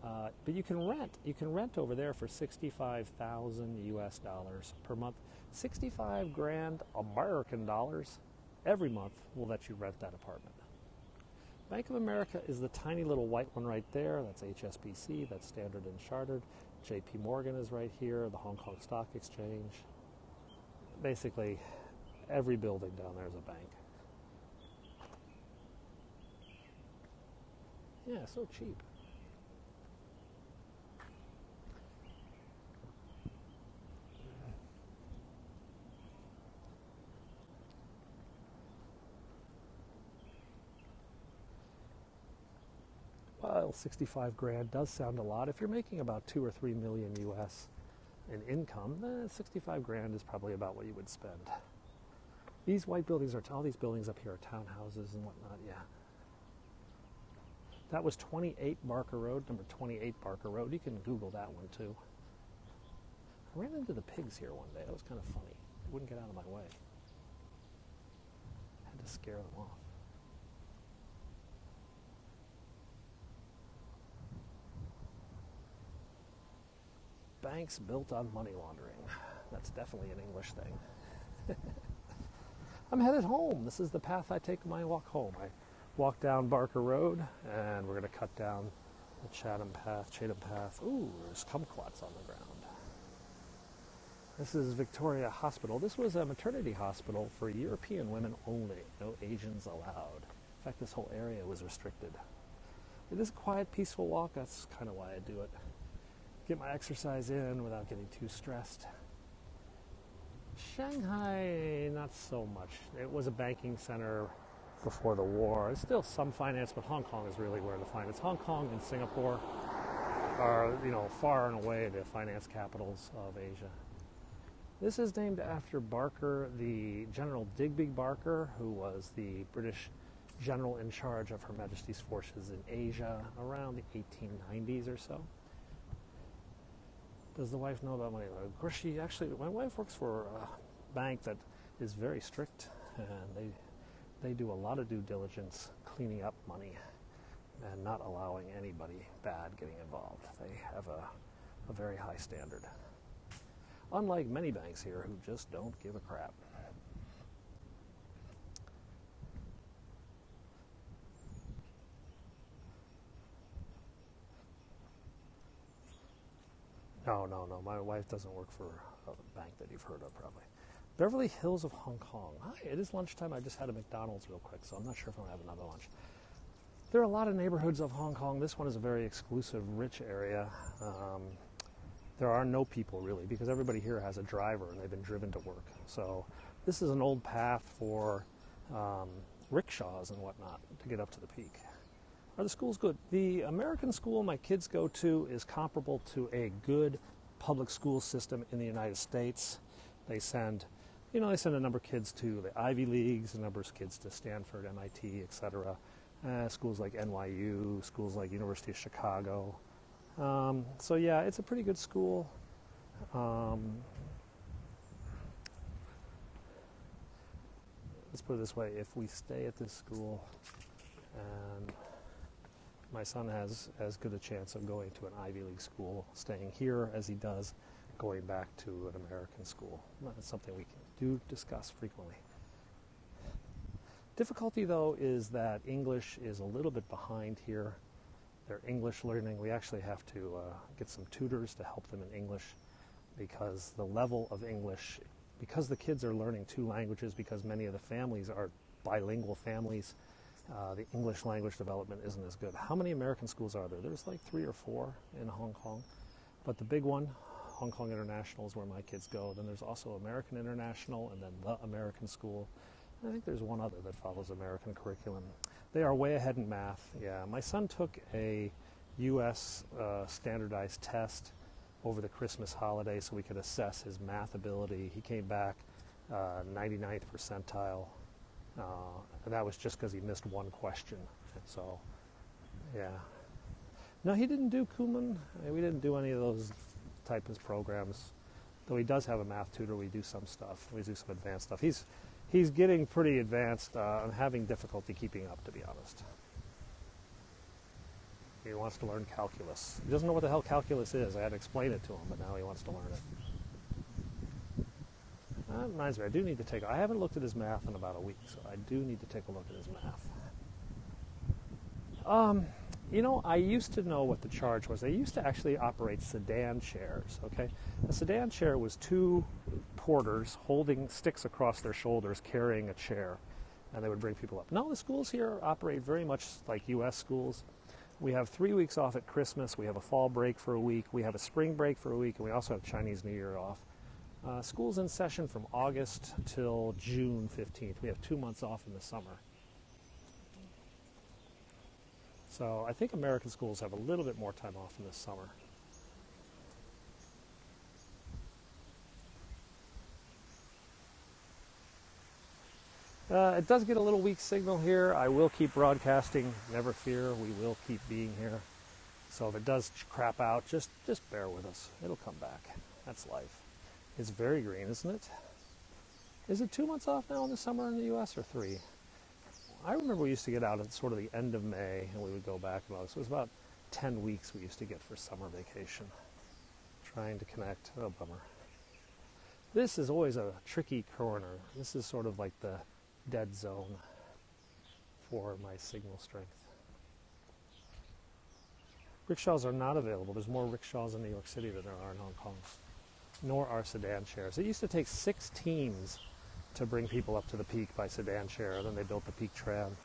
But you can rent over there for $65,000 US per month. 65 grand American dollars every month will let you rent that apartment. Bank of America is the tiny little white one right there. That's HSBC, that's Standard & Chartered. JP Morgan is right here, the Hong Kong Stock Exchange. Basically, every building down there is a bank. Yeah, so cheap. Well, 65 grand does sound a lot. If you're making about 2 or 3 million US in income, 65 grand is probably about what you would spend. These white buildings all these buildings up here are townhouses and whatnot, yeah. That was 28 Barker Road, number 28 Barker Road. You can Google that one too. I ran into the pigs here one day. That was kind of funny. They wouldn't get out of my way. I had to scare them off. Banks built on money laundering. That's definitely an English thing. I'm headed home. This is the path I take on my walk home. I walk down Barker Road, and we're going to cut down the Chatham Path. Ooh, there's kumquats on the ground. This is Victoria Hospital. This was a maternity hospital for European women only. No Asians allowed. In fact, this whole area was restricted. It is a quiet, peaceful walk. That's kind of why I do it. Get my exercise in without getting too stressed. Shanghai, not so much. It was a banking center before the war. It's still some finance, but Hong Kong is really where the finance. Hong Kong and Singapore are, far and away the finance capitals of Asia. This is named after Barker, the General Digby Barker, who was the British general in charge of Her Majesty's forces in Asia around the 1890s or so. Does the wife know about money? Of course, my wife works for a bank that is very strict, and they do a lot of due diligence cleaning up money and not allowing anybody bad getting involved. They have a very high standard. Unlike many banks here who just don't give a crap. No. My wife doesn't work for a bank that you've heard of, probably. Beverly Hills of Hong Kong. Hi, it is lunchtime. I just had a McDonald's real quick, so I'm not sure if I'm going to have another lunch. There are a lot of neighborhoods of Hong Kong. This one is a very exclusive, rich area. There are no people, really, because everybody here has a driver, and they've been driven to work. So this is an old path for rickshaws and whatnot to get up to the peak. Are the schools good? The American school my kids go to is comparable to a good public school system in the United States. They send a number of kids to the Ivy Leagues, a number of kids to Stanford, MIT, etc. Schools like NYU, schools like University of Chicago. So yeah, it's a pretty good school. Let's put it this way, if we stay at this school and my son has as good a chance of going to an Ivy League school staying here as he does going back to an American school. That's something we do discuss frequently. Difficulty, though, is that English is a little bit behind here. their English learning. We actually have to get some tutors to help them in English because the level of English, because the kids are learning two languages, because many of the families are bilingual families, the English language development isn't as good. How many American schools are there? There's like 3 or 4 in Hong Kong. But the big one, Hong Kong International, is where my kids go. Then there's also American International and then the American School. And I think there's one other that follows American curriculum. They are way ahead in math. Yeah, my son took a U.S. Standardized test over the Christmas holiday so we could assess his math ability. He came back 99th percentile. And that was just because he missed one question. And so, yeah. No, he didn't do Kumon. We didn't do any of those types of programs. Though he does have a math tutor, we do some stuff. We do some advanced stuff. He's getting pretty advanced. I'm having difficulty keeping up, to be honest. He wants to learn calculus. He doesn't know what the hell calculus is. I had to explain it to him, but now he wants to learn it. That reminds me, I haven't looked at his math in about a week, so I do need to take a look at his math. I used to know what the charge was. They used to actually operate sedan chairs, okay? A sedan chair was 2 porters holding sticks across their shoulders, carrying a chair, and they would bring people up. No, the schools here operate very much like U.S. schools. We have 3 weeks off at Christmas. We have a fall break for a week. We have a spring break for a week, and we also have Chinese New Year off. School's in session from August till June 15th. We have 2 months off in the summer. So I think American schools have a little bit more time off in the summer. It does get a little weak signal here. I will keep broadcasting. Never fear, we will keep being here. So if it does crap out, just bear with us. It'll come back. That's life. It's very green, isn't it? Is it 2 months off now in the summer in the U.S. or 3? I remember we used to get out at sort of the end of May, and we would go back in August. So it was about 10 weeks we used to get for summer vacation. Trying to connect. Oh, bummer. This is always a tricky corner. This is sort of like the dead zone for my signal strength. Rickshaws are not available. There's more rickshaws in New York City than there are in Hong Kong. Nor are sedan chairs. It used to take 6 teams to bring people up to the peak by sedan chair, and then they built the peak tram.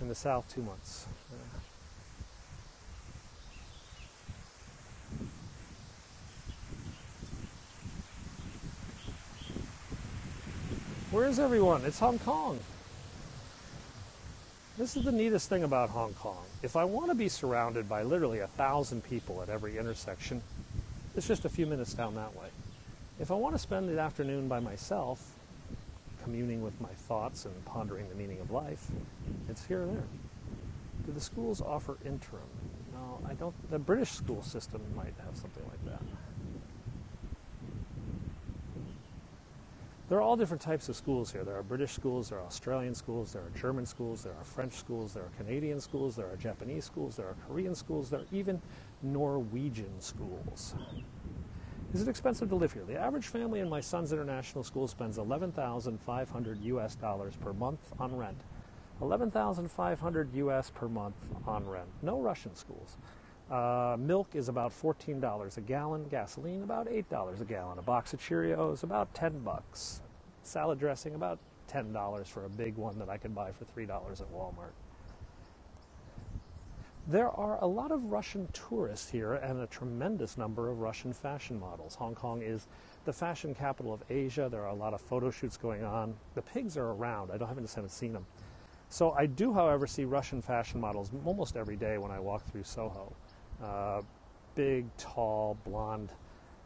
In the South, 2 months. Yeah. Where is everyone? It's Hong Kong. This is the neatest thing about Hong Kong. If I want to be surrounded by literally 1,000 people at every intersection, it's just a few minutes down that way. If I want to spend the afternoon by myself, communing with my thoughts and pondering the meaning of life, it's here or there. Do the schools offer interim? No, I don't. The British school system might have something like that. There are all different types of schools here. There are British schools, there are Australian schools, there are German schools, there are French schools, there are Canadian schools, there are Japanese schools, there are Korean schools, there are even Norwegian schools. Is it expensive to live here? The average family in my son's international school spends $11,500 US per month on rent. $11,500 US per month on rent. No Russian schools. Milk is about $14 a gallon. Gasoline about $8 a gallon. A box of Cheerios about $10. Salad dressing about $10 for a big one that I could buy for $3 at Walmart. There are a lot of Russian tourists here and a tremendous number of Russian fashion models. Hong Kong is the fashion capital of Asia. There are a lot of photo shoots going on. The pigs are around. I haven't seen them. So I do, however, see Russian fashion models almost every day when I walk through Soho. Big, tall, blonde,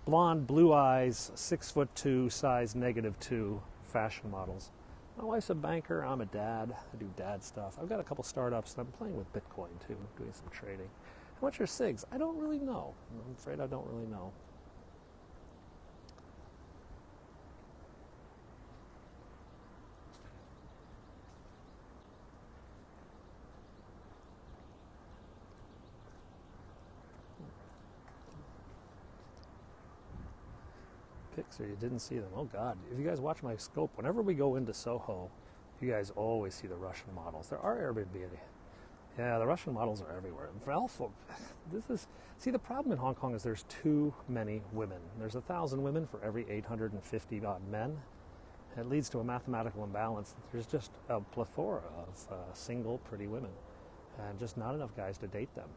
blue eyes, 6'2", size -2 fashion models. My wife's a banker. I'm a dad. I do dad stuff. I've got a couple startups, and I'm playing with Bitcoin too, doing some trading. How much are SIGs? I don't really know. I'm afraid I don't really know. Pics, or you didn't see them. Oh God, if you guys watch my scope, whenever we go into Soho, you guys always see the Russian models. There are Airbnb Yeah, the Russian models are everywhere. See, the problem in Hong Kong is there's too many women. There's 1,000 women for every 850 odd men. It leads to a mathematical imbalance. There's just a plethora of single, pretty women, and just not enough guys to date them.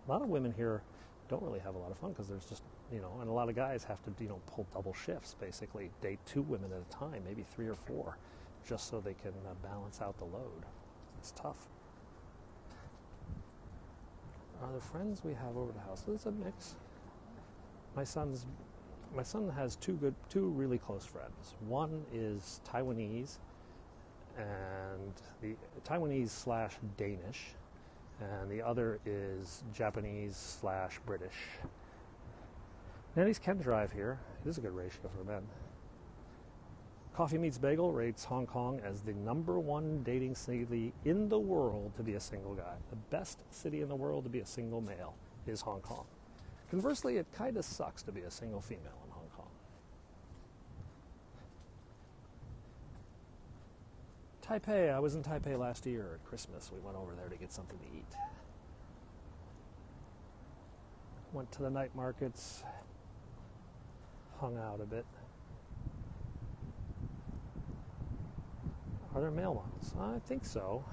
A lot of women here don't really have a lot of fun because there's just, and a lot of guys have to, pull double shifts, basically, date 2 women at a time, maybe 3 or 4, just so they can balance out the load. It's tough. The friends we have over the house, it's a mix. My son has two really close friends. One is Taiwanese, and the Taiwanese / Danish, and the other is Japanese / British. Nannies can drive here. It is a good ratio for men. Coffee Meets Bagel rates Hong Kong as the #1 dating city in the world to be a single guy. The best city in the world to be a single male is Hong Kong. Conversely, it kind of sucks to be a single female in Hong Kong. Taipei, I was in Taipei last year at Christmas. We went over there to get something to eat. Went to the night markets, hung out a bit. Are there male models? I think so.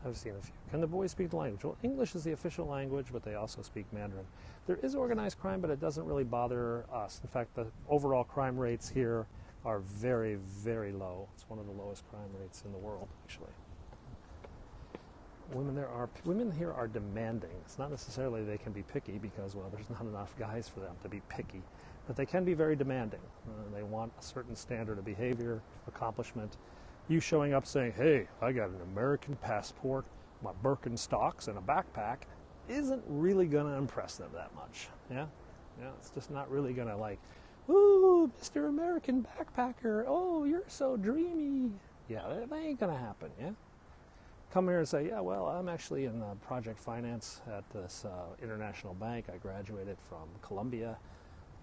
I've seen a few. Can the boys speak the language? Well, English is the official language, but they also speak Mandarin. There is organized crime, but it doesn't really bother us. In fact, the overall crime rates here are very, very low. It's one of the lowest crime rates in the world, actually. Women here are demanding. It's not necessarily they can be picky because, well, there's not enough guys for them to be picky, but they can be very demanding. They want a certain standard of behavior, accomplishment. You showing up saying, hey, I got an American passport, my Birkenstocks, and a backpack isn't really going to impress them that much. Yeah, it's just not really going to like, ooh, Mr. American backpacker, oh, you're so dreamy. Yeah, that ain't going to happen, yeah? Come here and say, yeah, well, I'm actually in project finance at this international bank. I graduated from Columbia,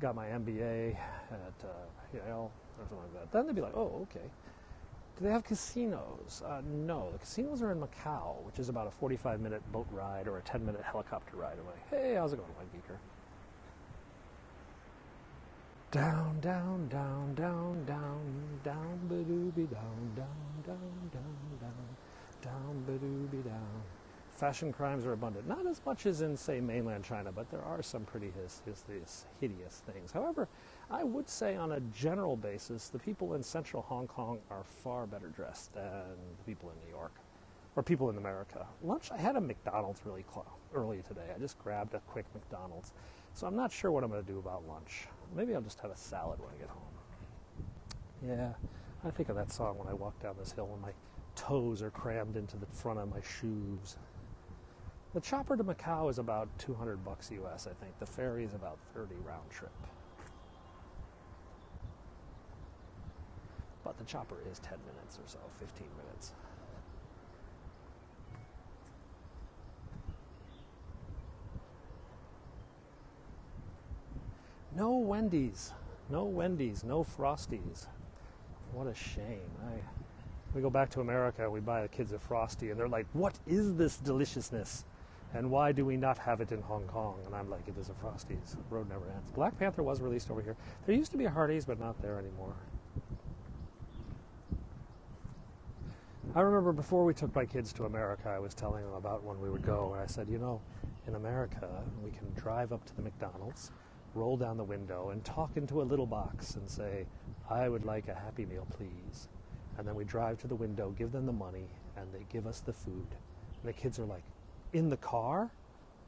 got my MBA at Yale, or something like that. Then they'd be like, oh, okay. Do they have casinos? No, the casinos are in Macau, which is about a 45-minute boat ride or a 10-minute helicopter ride away. Hey, how's it going, White Geeker? Down, down, down, down, down, down, ba-doo-be, down, down, down, down, down. Down, ba-doo-be, down. Fashion crimes are abundant. Not as much as in, say, mainland China, but there are some pretty hideous things. However, I would say on a general basis, the people in central Hong Kong are far better dressed than the people in New York or people in America. Lunch, I had a McDonald's really early today. I just grabbed a quick McDonald's. So I'm not sure what I'm going to do about lunch. Maybe I'll just have a salad when I get home. Yeah, I think of that song when I walk down this hill and my toes are crammed into the front of my shoes. The chopper to Macau is about $200 US, I think. The ferry is about 30 round trip. But the chopper is 10 minutes or so, 15 minutes. No Wendy's, no Frosties. What a shame. We go back to America, we buy the kids a Frosty, and they're like, what is this deliciousness? And why do we not have it in Hong Kong? And I'm like, it is a Frosties. Road never ends. Black Panther was released over here. There used to be a Hardee's, but not there anymore. I remember before we took my kids to America, I was telling them about when we would go, and I said, in America, we can drive up to the McDonald's, roll down the window, and talk into a little box and say, I would like a Happy Meal, please. And then we drive to the window, give them the money, and they give us the food. And the kids are like, in the car?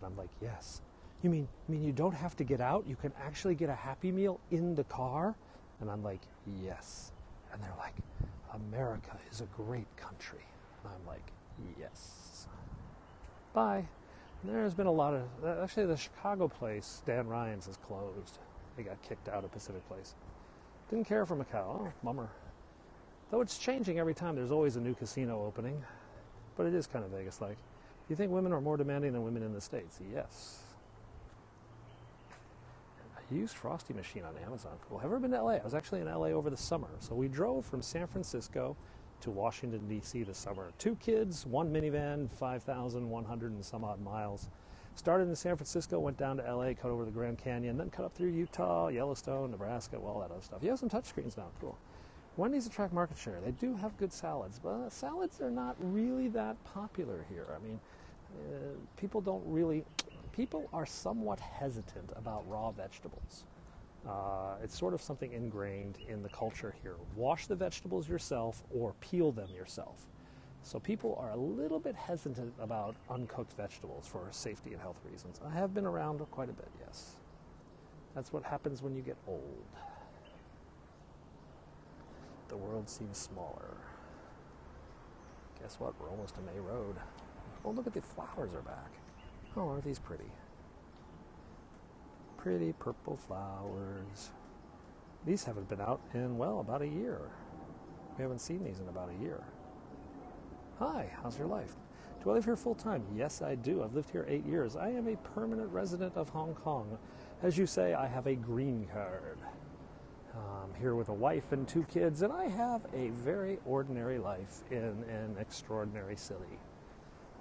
And I'm like, yes. You mean you don't have to get out? You can actually get a Happy Meal in the car? And I'm like, yes. And they're like, America is a great country. And I'm like, yes. Bye. And there's been a lot of, actually the Chicago place, Dan Ryan's, is closed. They got kicked out of Pacific Place. Didn't care for Macau. Oh, bummer. Though it's changing every time. There's always a new casino opening. But it is kind of Vegas-like. Do you think women are more demanding than women in the States? Yes. Used frosty machine on Amazon. Cool. Have you ever been to LA? I was actually in LA over the summer. So we drove from San Francisco to Washington, D.C. this summer. 2 kids, 1 minivan, 5,100 and some odd miles. Started in San Francisco, went down to LA, cut over the Grand Canyon, then cut up through Utah, Yellowstone, Nebraska, well, all that other stuff. You have some touchscreens now. Cool. Wendy's attract market share. They do have good salads, but salads are not really that popular here. I mean, people are somewhat hesitant about raw vegetables. It's sort of something ingrained in the culture here. Wash the vegetables yourself or peel them yourself. So people are a little bit hesitant about uncooked vegetables for safety and health reasons. I have been around quite a bit, yes. That's what happens when you get old. The world seems smaller. Guess what? We're almost to May Road. Oh, look at the flowers are back. Oh, aren't these pretty? Pretty purple flowers. These haven't been out in, well, about a year. We haven't seen these in about a year. Hi, how's your life? Do I live here full time? Yes, I do. I've lived here 8 years. I am a permanent resident of Hong Kong. As you say, I have a green card. I'm here with a wife and 2 kids, and I have a very ordinary life in an extraordinary city.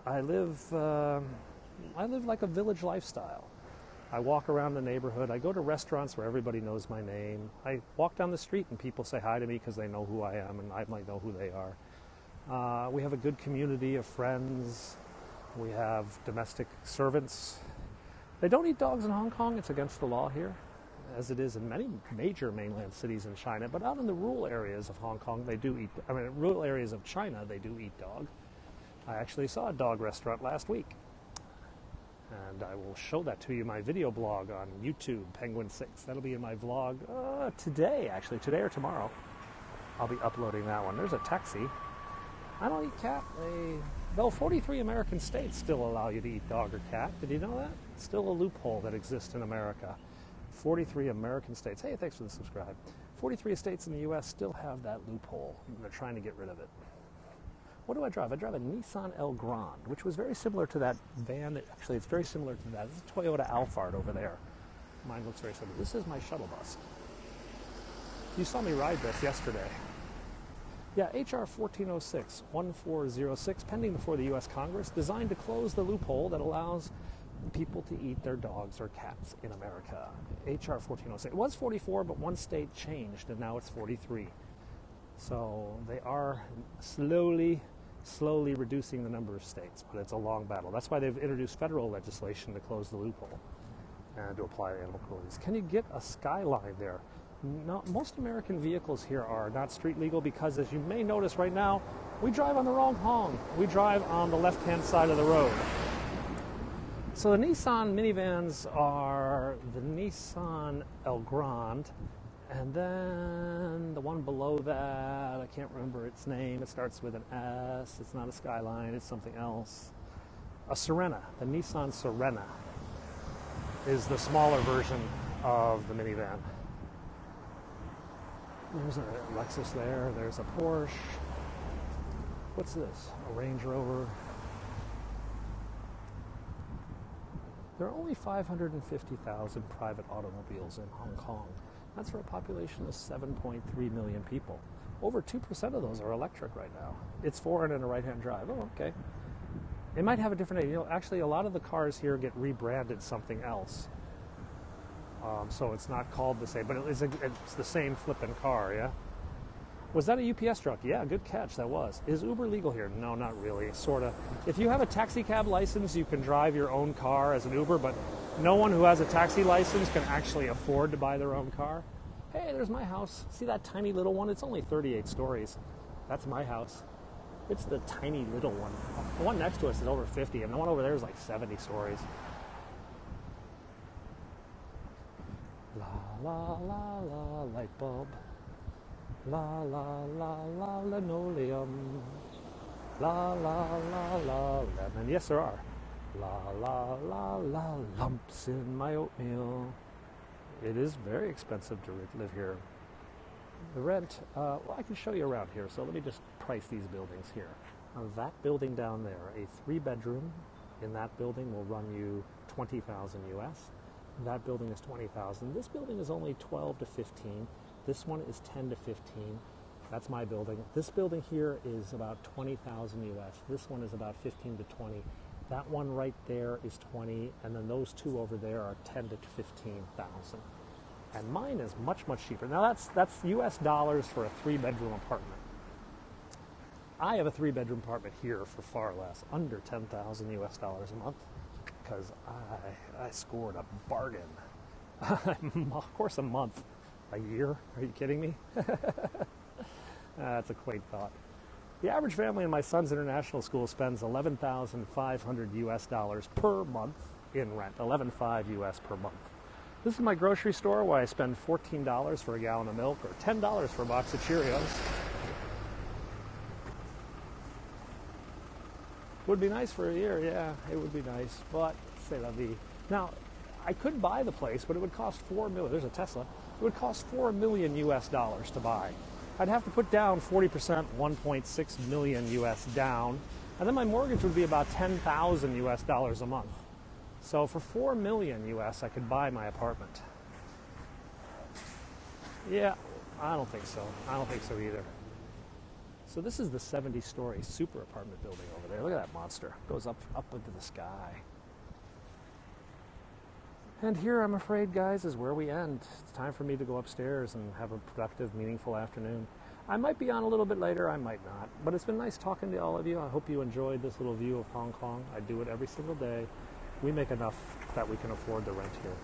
I live like a village lifestyle. I walk around the neighborhood. I go to restaurants where everybody knows my name. I walk down the street and people say hi to me because they know who I am and I might know who they are. We have a good community of friends. We have domestic servants. They don't eat dogs in Hong Kong. It's against the law here, as it is in many major mainland cities in China. But out in the rural areas of Hong Kong, they do eat, rural areas of China, they do eat dog. I actually saw a dog restaurant last week. And I will show that to you in my video blog on YouTube, penguinsix. That'll be in my vlog today, actually. Today or tomorrow. I'll be uploading that one. There's a taxi. I don't eat cat. Though 43 American states still allow you to eat dog or cat. Did you know that? It's still a loophole that exists in America. 43 American states. Hey, thanks for the subscribe. 43 states in the U.S. still have that loophole. And they're trying to get rid of it. What do I drive? I drive a Nissan El Grande, which was very similar to that van. Actually, it's very similar to that. This is a Toyota Alphard over there. Mine looks very similar. This is my shuttle bus. You saw me ride this yesterday. Yeah, H.R. 1406, 1406, pending before the U.S. Congress, designed to close the loophole that allows people to eat their dogs or cats in America. H.R. 1406. It was 44, but one state changed, and now it's 43. So they are slowly reducing the number of states, but it's a long battle. That's why they've introduced federal legislation to close the loophole and to apply animal cruelty. Can you get a skyline there? No, most American vehicles here are not street legal because, as you may notice right now, we drive on the wrong Hong. We drive on the left-hand side of the road. So the Nissan minivans are the Nissan El Grande, and then the one below that, I can't remember its name. It starts with an S. It's not a Skyline. It's something else. A Serena. The Nissan Serena is the smaller version of the minivan. There's a Lexus there. There's a Porsche. What's this? A Range Rover. There are only 550,000 private automobiles in Hong Kong. That's for a population of 7.3 million people. Over 2% of those are electric right now. It's foreign and a right-hand drive. Oh, okay. It might have a different name. You know, actually, a lot of the cars here get rebranded something else. So it's not called the same, but it's the same flipping car, yeah? Was that a UPS truck? Yeah, good catch, that was. Is Uber legal here? No, not really, sort of. If you have a taxi cab license, you can drive your own car as an Uber, but no one who has a taxi license can actually afford to buy their own car. Hey, there's my house. See that tiny little one? It's only 38 stories. That's my house. It's the tiny little one. The one next to us is over 50, and the one over there is like 70 stories. La la la la, light bulb. La la la la, linoleum. La la la la, lemon. Yes, there are. La la la la, lumps in my oatmeal. It is very expensive to live here. The rent, well, I can show you around here, so let me just price these buildings here. That building down there, a 3-bedroom in that building will run you $20,000 US. That building is 20,000. This building is only 12 to 15. This one is 10 to 15. That's my building. This building here is about 20,000 US. This one is about 15 to 20. That one right there is 20, and then those two over there are 10 to 15,000. And mine is much, much cheaper. Now that's US dollars for a 3-bedroom apartment. I have a 3-bedroom apartment here for far less, under 10,000 US dollars a month, because I scored a bargain. Of course, a month, a year. Are you kidding me? That's a quaint thought. The average family in my son's international school spends 11,500 US dollars per month in rent, 11.5 US per month. This is my grocery store where I spend $14 for a gallon of milk or $10 for a box of Cheerios. Would be nice for a year, yeah, it would be nice, but c'est la vie. Now, I could buy the place, but it would cost $4 million. There's a Tesla. It would cost $4 million US dollars to buy. I'd have to put down 40%, 1.6 million US down, and then my mortgage would be about 10,000 US dollars a month. So for 4 million US, I could buy my apartment. Yeah, I don't think so. I don't think so either. So this is the 70-story super apartment building over there. Look at that monster. It goes up into the sky. And here, I'm afraid, guys, is where we end. It's time for me to go upstairs and have a productive, meaningful afternoon. I might be on a little bit later, I might not. But it's been nice talking to all of you. I hope you enjoyed this little view of Hong Kong. I do it every single day. We make enough that we can afford the rent here.